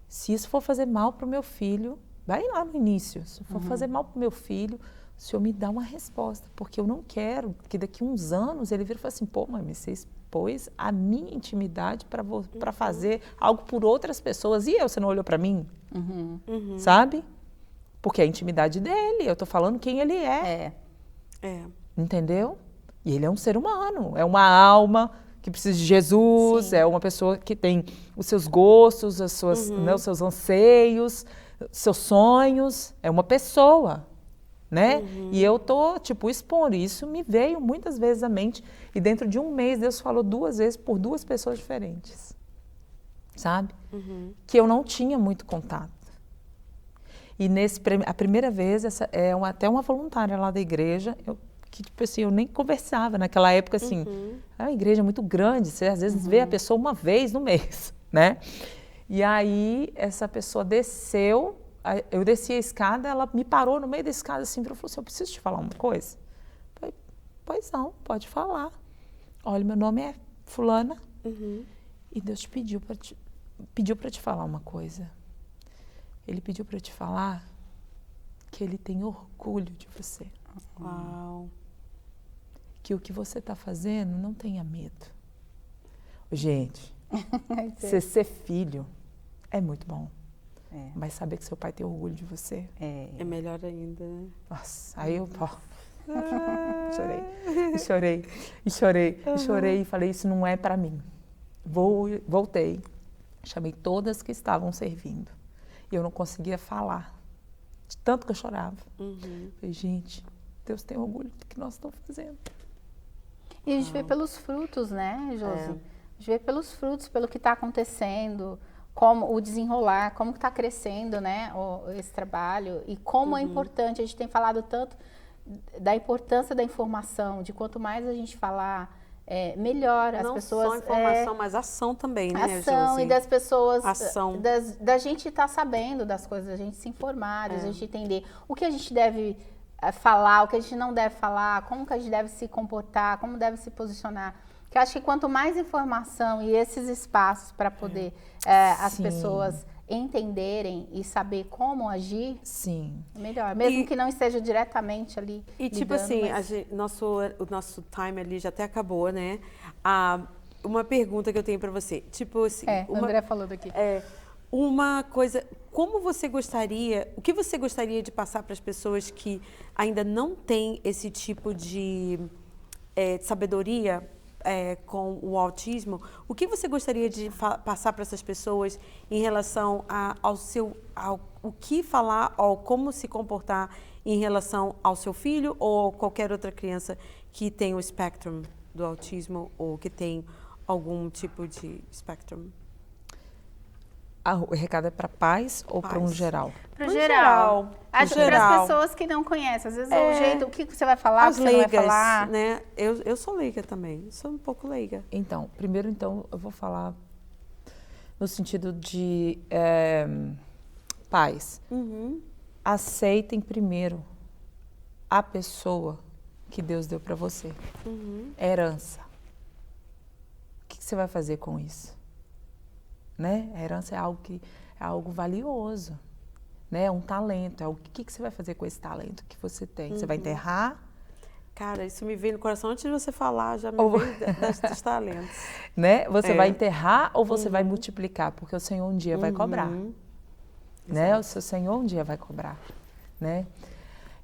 se isso for fazer mal para o meu filho, vai lá no início, se for fazer mal para o meu filho, o Senhor me dá uma resposta, porque eu não quero que daqui a uns anos ele vire e fale assim, pô, mãe, você expôs a minha intimidade para fazer algo por outras pessoas, e você não olhou para mim? Sabe? Porque é a intimidade dele, eu tô falando quem ele é. Entendeu? E ele é um ser humano, é uma alma que precisa de Jesus, é uma pessoa que tem os seus gostos, as suas, né, os seus anseios, seus sonhos, é uma pessoa, né? E eu tô, tipo, expondo isso, me veio muitas vezes à mente, e dentro de um mês Deus falou 2 vezes por 2 pessoas diferentes, sabe? Que eu não tinha muito contato. E a primeira vez, até uma voluntária lá da igreja, que tipo assim, eu nem conversava naquela época, assim, é uma igreja muito grande, você às vezes vê a pessoa uma vez no mês, né? E aí, essa pessoa desceu, eu desci a escada, ela me parou no meio da escada assim, e falou assim, eu preciso te falar uma coisa? Eu falei, pois não, pode falar. Olha, meu nome é fulana, e Deus te pediu para te falar uma coisa. Ele pediu para te falar que ele tem orgulho de você. Uau. Que o que você está fazendo, não tenha medo. Gente, você ser filho é muito bom. Mas saber que seu pai tem orgulho de você é melhor ainda, né? Nossa, aí eu chorei e falei, isso não é para mim. Voltei, chamei todas que estavam servindo. E eu não conseguia falar, de tanto que eu chorava. Falei, gente, Deus tem orgulho do que nós estamos fazendo. E a gente vê pelos frutos, né, Josi? A gente vê pelos frutos, pelo que está acontecendo, como o desenrolar, como está crescendo, né, esse trabalho. E como é importante, a gente tem falado tanto da importância da informação, de quanto mais a gente falar, melhor as pessoas... Não só informação, mas ação também, né, ação, Josi? e das pessoas... Ação. Da gente estar sabendo das coisas, da gente se informar, da gente entender o que a gente deve falar, o que a gente não deve falar, como que a gente deve se comportar, como deve se posicionar. Porque eu acho que quanto mais informação e esses espaços para poder as pessoas entenderem e saber como agir, melhor. Mesmo que não esteja diretamente ali E tipo assim, o nosso time ali já até acabou, né? Uma pergunta que eu tenho para você. Tipo assim... o André falou daqui. Uma coisa, o que você gostaria de passar para as pessoas que ainda não têm esse tipo de sabedoria com o autismo? O que você gostaria de passar para essas pessoas em relação ao que falar, ou como se comportar em relação ao seu filho ou qualquer outra criança que tem o espectro do autismo ou que tem algum tipo de espectro? O recado é para pais ou para um geral? Para o geral. Acho que para as pessoas que não conhecem. Às vezes o jeito, o que você vai falar, o que você não vai falar. Né? Eu sou leiga também, sou um pouco leiga. Então, primeiro eu vou falar no sentido de pais. Aceitem primeiro a pessoa que Deus deu para você. É herança. O que você vai fazer com isso? Né? A herança é algo valioso, né? É um talento. O que você vai fazer com esse talento que você tem? Você vai enterrar? Cara, isso me veio no coração antes de você falar, já me veio dos talentos. Né? Você vai enterrar ou você vai multiplicar? Porque o Senhor um dia vai cobrar. Né? O seu Senhor um dia vai cobrar. Né?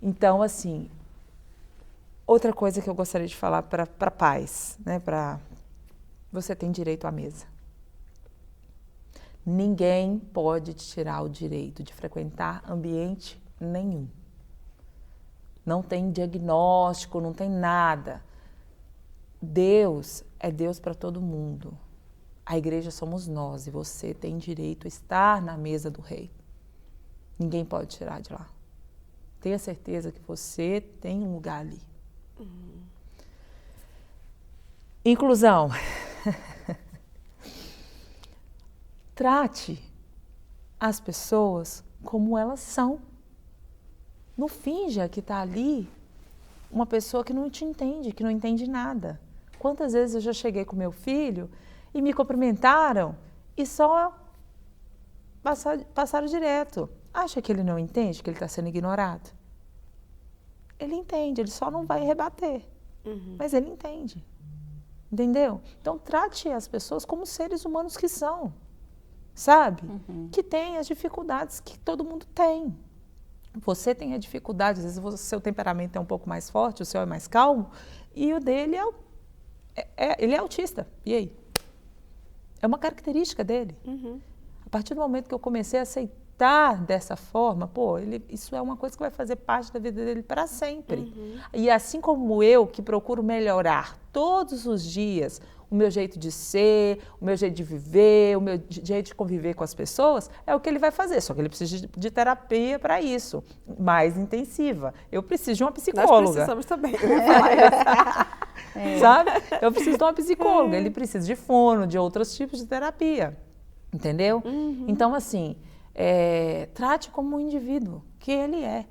Então, assim, outra coisa que eu gostaria de falar para pais, né? Você tem direito à mesa. Ninguém pode te tirar o direito de frequentar ambiente nenhum. Não tem diagnóstico, não tem nada. Deus é Deus para todo mundo. A igreja somos nós e você tem direito a estar na mesa do rei. Ninguém pode tirar de lá. Tenha certeza que você tem um lugar ali. Inclusão. Trate as pessoas como elas são. Não finja que está ali uma pessoa que não te entende, que não entende nada. Quantas vezes eu já cheguei com meu filho e me cumprimentaram e só passaram direto. Acha que ele não entende que ele está sendo ignorado? Ele entende, ele só não vai rebater. Mas ele entende. Entendeu? Então, trate as pessoas como seres humanos que são. Sabe? Que tem as dificuldades que todo mundo tem. Você tem a dificuldade, às vezes o seu temperamento é um pouco mais forte, o seu é mais calmo, e o dele ele é autista. E aí? É uma característica dele. A partir do momento que eu comecei a aceitar dessa forma, isso é uma coisa que vai fazer parte da vida dele para sempre. E assim como eu, que procuro melhorar todos os dias o meu jeito de ser, o meu jeito de viver, o meu jeito de conviver com as pessoas, é o que ele vai fazer. Só que ele precisa de terapia para isso, mais intensiva. Eu preciso de uma psicóloga. Nós precisamos também. Eu ia falar isso. Sabe? Eu preciso de uma psicóloga. Ele precisa de fono, de outros tipos de terapia. Entendeu? Então, assim, trate como um indivíduo que ele é.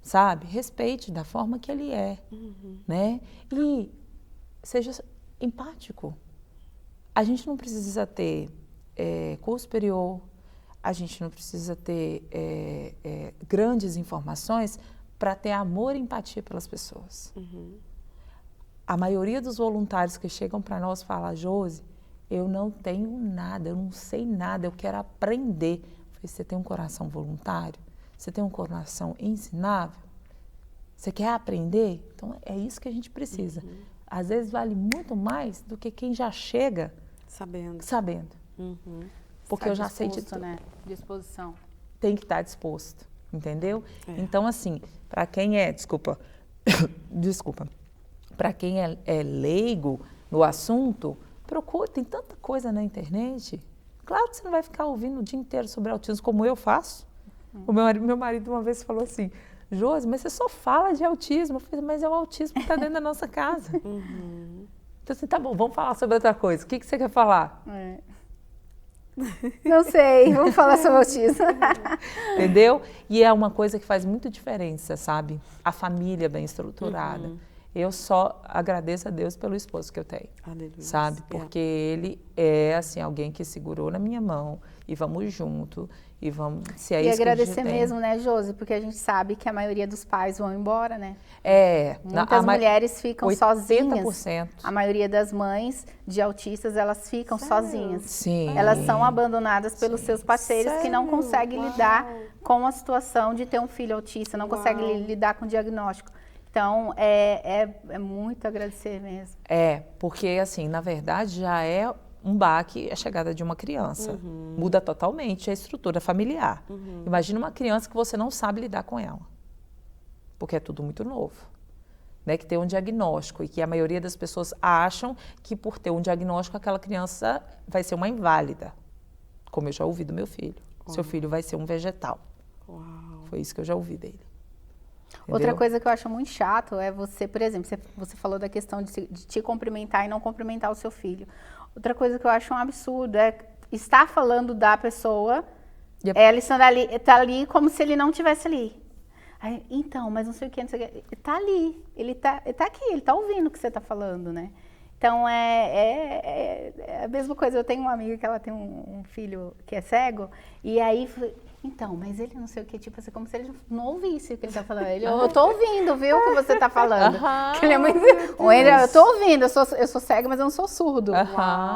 Sabe? Respeite da forma que ele é. Né? E seja empático. A gente não precisa ter curso superior, a gente não precisa ter grandes informações para ter amor e empatia pelas pessoas. A maioria dos voluntários que chegam para nós fala: Josi, eu não tenho nada, eu não sei nada, eu quero aprender. Eu falei: você tem um coração voluntário? Você tem um coração ensinável? Você quer aprender? Então é isso que a gente precisa. Às vezes vale muito mais do que quem já chega sabendo. Porque eu já sei de tudo. Né? Disposição. Tem que estar disposto, entendeu? Então, assim, para quem desculpa, para quem é leigo no assunto, procure, tem tanta coisa na internet. Claro que você não vai ficar ouvindo o dia inteiro sobre autismo como eu faço. O meu marido uma vez falou assim: Josi, mas você só fala de autismo. Eu falei: mas é o autismo que está dentro da nossa casa. Então, assim, tá bom, vamos falar sobre outra coisa. O que você quer falar? Não sei, vamos falar sobre autismo. Entendeu? E é uma coisa que faz muita diferença, sabe? A família bem estruturada. Eu só agradeço a Deus pelo esposo que eu tenho. Aleluia. Sabe? Porque ele é, assim, alguém que segurou na minha mão e vamos junto. E vamos, se é e isso agradecer que a gente mesmo, né, Josi? Porque a gente sabe que a maioria dos pais vão embora, né? Muitas mulheres ficam 80%. sozinhas. A maioria das mães de autistas, elas ficam sozinhas. Sim. Elas são abandonadas pelos seus parceiros que não conseguem lidar com a situação de ter um filho autista, não conseguem lidar com o diagnóstico. Então, é muito agradecer mesmo. Porque, assim, na verdade, já é um baque a chegada de uma criança. Muda totalmente a estrutura familiar. Imagina uma criança que você não sabe lidar com ela. Porque é tudo muito novo. Né? Que tem um diagnóstico e que a maioria das pessoas acham que por ter um diagnóstico aquela criança vai ser uma inválida. Como eu já ouvi do meu filho. Seu filho vai ser um vegetal. Foi isso que eu já ouvi dele. Entendeu? Outra coisa que eu acho muito chato é você, por exemplo, você falou da questão de te cumprimentar e não cumprimentar o seu filho. Outra coisa que eu acho um absurdo é estar falando da pessoa, ela está ali como se ele não estivesse ali. Aí, então, mas não sei o que, não sei o que. Está ali, ele tá aqui, ele está ouvindo o que você está falando, né? Então, é a mesma coisa. Eu tenho uma amiga que ela tem um filho que é cego, e aí... Então, mas ele não sei o que, tipo assim, como se ele não ouvisse o que ele tá falando. Eu tô ouvindo, viu, o que você tá falando. Que ele é muito... eu tô ouvindo, eu sou cego, mas eu não sou surdo.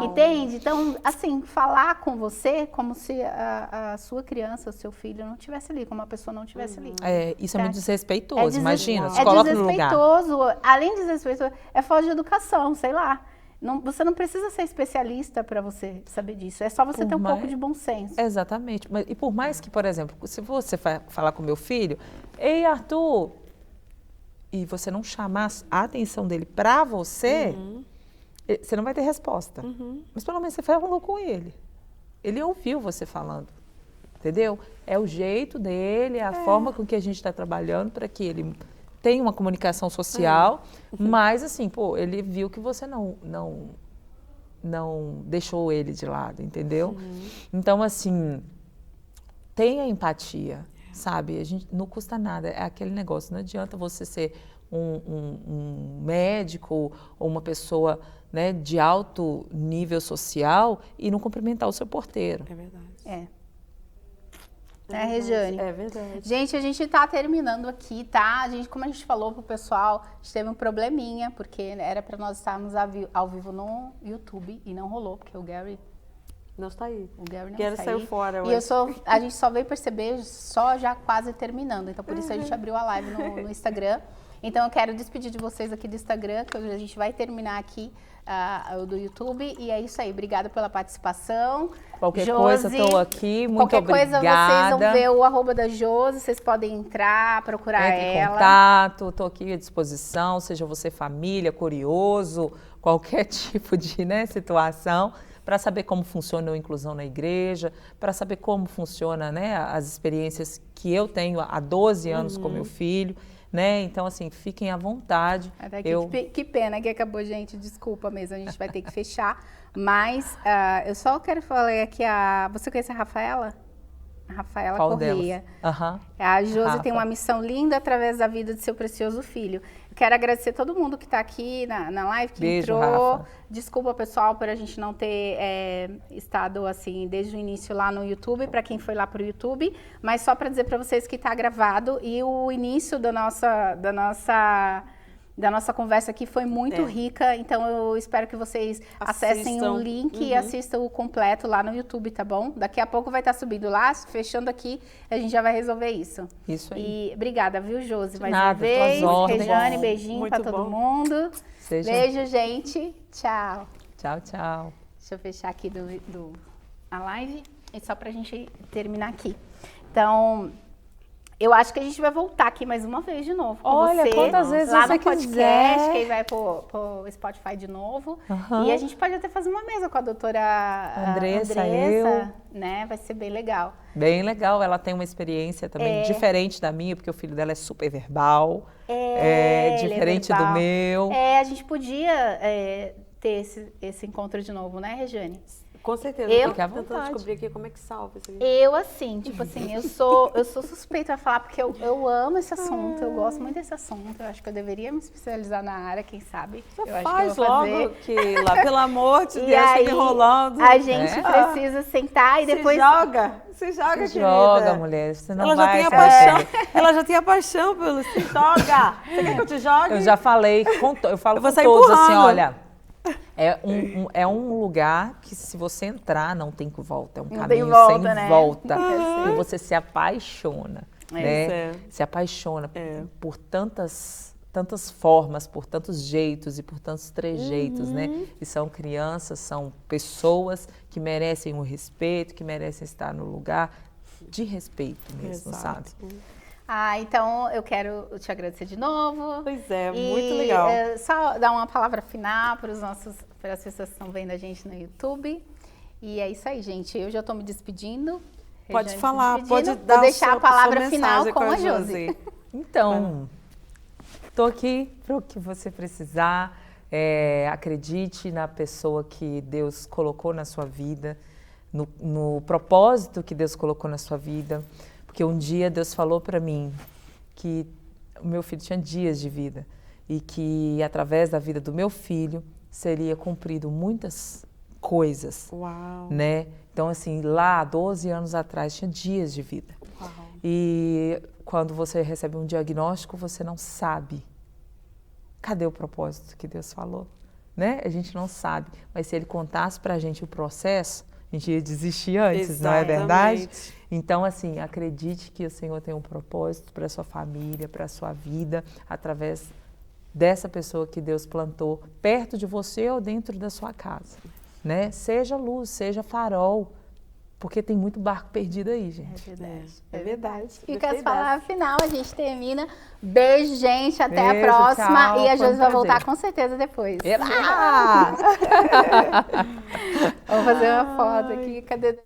Entende? Então, assim, falar com você como se a sua criança, o seu filho não estivesse ali, como a pessoa não estivesse ali. Isso é muito desrespeitoso, imagina, se coloca no lugar. É desrespeitoso, além de desrespeitoso, é falta de educação, sei lá. Você não precisa ser especialista para você saber disso. É só você ter um pouco de bom senso. Exatamente. E por mais que, por exemplo, se você falar com meu filho, ei, Arthur, e você não chamar a atenção dele para você, você não vai ter resposta. Mas pelo menos você falou com ele. Ele ouviu você falando. Entendeu? É o jeito dele, é a forma com que a gente está trabalhando para que ele... tem uma comunicação social, mas assim, ele viu que você não deixou ele de lado, entendeu? Então, assim, tenha empatia, sabe? Não custa nada, é aquele negócio, não adianta você ser um médico ou uma pessoa, né, de alto nível social e não cumprimentar o seu porteiro. É verdade. Regiane? É verdade. Gente, a gente tá terminando aqui, tá? Como a gente falou pro pessoal, a gente teve um probleminha, porque era pra nós estarmos ao vivo no YouTube e não rolou, porque o Gary não está aí. O Gary não Gary saiu fora. E a gente só veio perceber só já quase terminando. Então, por isso a gente abriu a live no Instagram. Então, eu quero despedir de vocês aqui do Instagram, que a gente vai terminar aqui o do YouTube. E é isso aí. Obrigada pela participação. Qualquer Josi, coisa, estou aqui. Muito obrigada. Qualquer coisa, vocês vão ver o @ da Josi. Vocês podem entrar, procurar Entre em ela. contato, estou aqui à disposição. Seja você família, curioso, qualquer tipo de, né, situação, para saber como funciona a inclusão na igreja, para saber como funciona, né, as experiências que eu tenho há 12 anos com meu filho. Né? Então, assim, fiquem à vontade. Que pena que acabou, gente. Desculpa mesmo, a gente vai ter que fechar. Mas eu só quero falar aqui, você conhece a Rafaela? A Rafaela Qual Correia. Uhum. A Josi tem uma missão linda através da vida de seu precioso filho. Quero agradecer a todo mundo que está aqui na live, que Beijo, entrou. Rafa. Desculpa, pessoal, por a gente não ter estado assim desde o início lá no YouTube, para quem foi lá para o YouTube. Mas só para dizer para vocês que está gravado. E o início da nossa conversa aqui foi muito rica, então eu espero que vocês acessem o link e assistam o completo lá no YouTube, tá bom? Daqui a pouco vai estar subindo lá, fechando aqui, a gente já vai resolver isso. Isso aí. E obrigada, viu, Josi, mais uma vez. Regiane, bom. beijinho para todo mundo. Beijo, gente. Tchau. Tchau, tchau. Deixa eu fechar aqui a live, e só pra gente terminar aqui. Então... eu acho que a gente vai voltar aqui mais uma vez de novo com Olha, você. quantas vezes lá você no podcast, quiser. que aí vai pro Spotify de novo. E a gente pode até fazer uma mesa com a doutora Andressa, né? Vai ser bem legal. Bem legal, ela tem uma experiência também diferente da minha, porque o filho dela é super verbal. Diferente do meu. A gente podia ter esse encontro de novo, né, Regiane? Com certeza. Eu tô tentando descobrir aqui como é que salva isso aqui. Eu, assim, tipo assim, eu sou suspeita a falar, porque eu amo esse assunto, eu gosto muito desse assunto. Eu acho que eu deveria me especializar na área, quem sabe. Eu faz acho que eu vou fazer. logo, Keila, pelo amor de E Deus, aí, fica enrolando. a gente precisa sentar e depois... Se joga, querida. Joga, mulher, você não ela vai já tem a paixão. Ela já tem a paixão pelo se joga. Você quer que eu te jogue? Eu já falei, eu falo com todos empurrando. assim, olha... É um lugar que se você entrar não tem volta, é um caminho sem volta. E você se apaixona, né? Se apaixona por tantas formas, por tantos jeitos e por tantos trejeitos, né? E são crianças, são pessoas que merecem o respeito, que merecem estar no lugar de respeito mesmo, sabe? Então eu quero te agradecer de novo. Pois é, muito legal. Só dar uma palavra final para as pessoas que estão vendo a gente no YouTube. E é isso aí, gente. Eu já estou me despedindo. Pode falar, pode dar. Vou deixar a palavra final com a Josi. Então, estou aqui para o que você precisar. Acredite na pessoa que Deus colocou na sua vida, no propósito que Deus colocou na sua vida. Porque um dia Deus falou para mim que o meu filho tinha dias de vida e que através da vida do meu filho seria cumprido muitas coisas, né? Então, assim, lá, 12 anos atrás, tinha dias de vida. Uau. E quando você recebe um diagnóstico, você não sabe. Cadê o propósito que Deus falou? Né? A gente não sabe. Mas se Ele contasse pra gente o processo, a gente ia desistir antes, Exatamente. Não é verdade? Então, assim, acredite que o Senhor tem um propósito para a sua família, para a sua vida, através dessa pessoa que Deus plantou perto de você ou dentro da sua casa, né? Seja luz, seja farol, porque tem muito barco perdido aí, gente. É verdade. E com as palavras final, a gente termina. Beijo, gente. Até Beijo, a próxima. tchau, E a Josi vai voltar prazer. com certeza depois. Eba! Vamos fazer uma foto aqui. Cadê?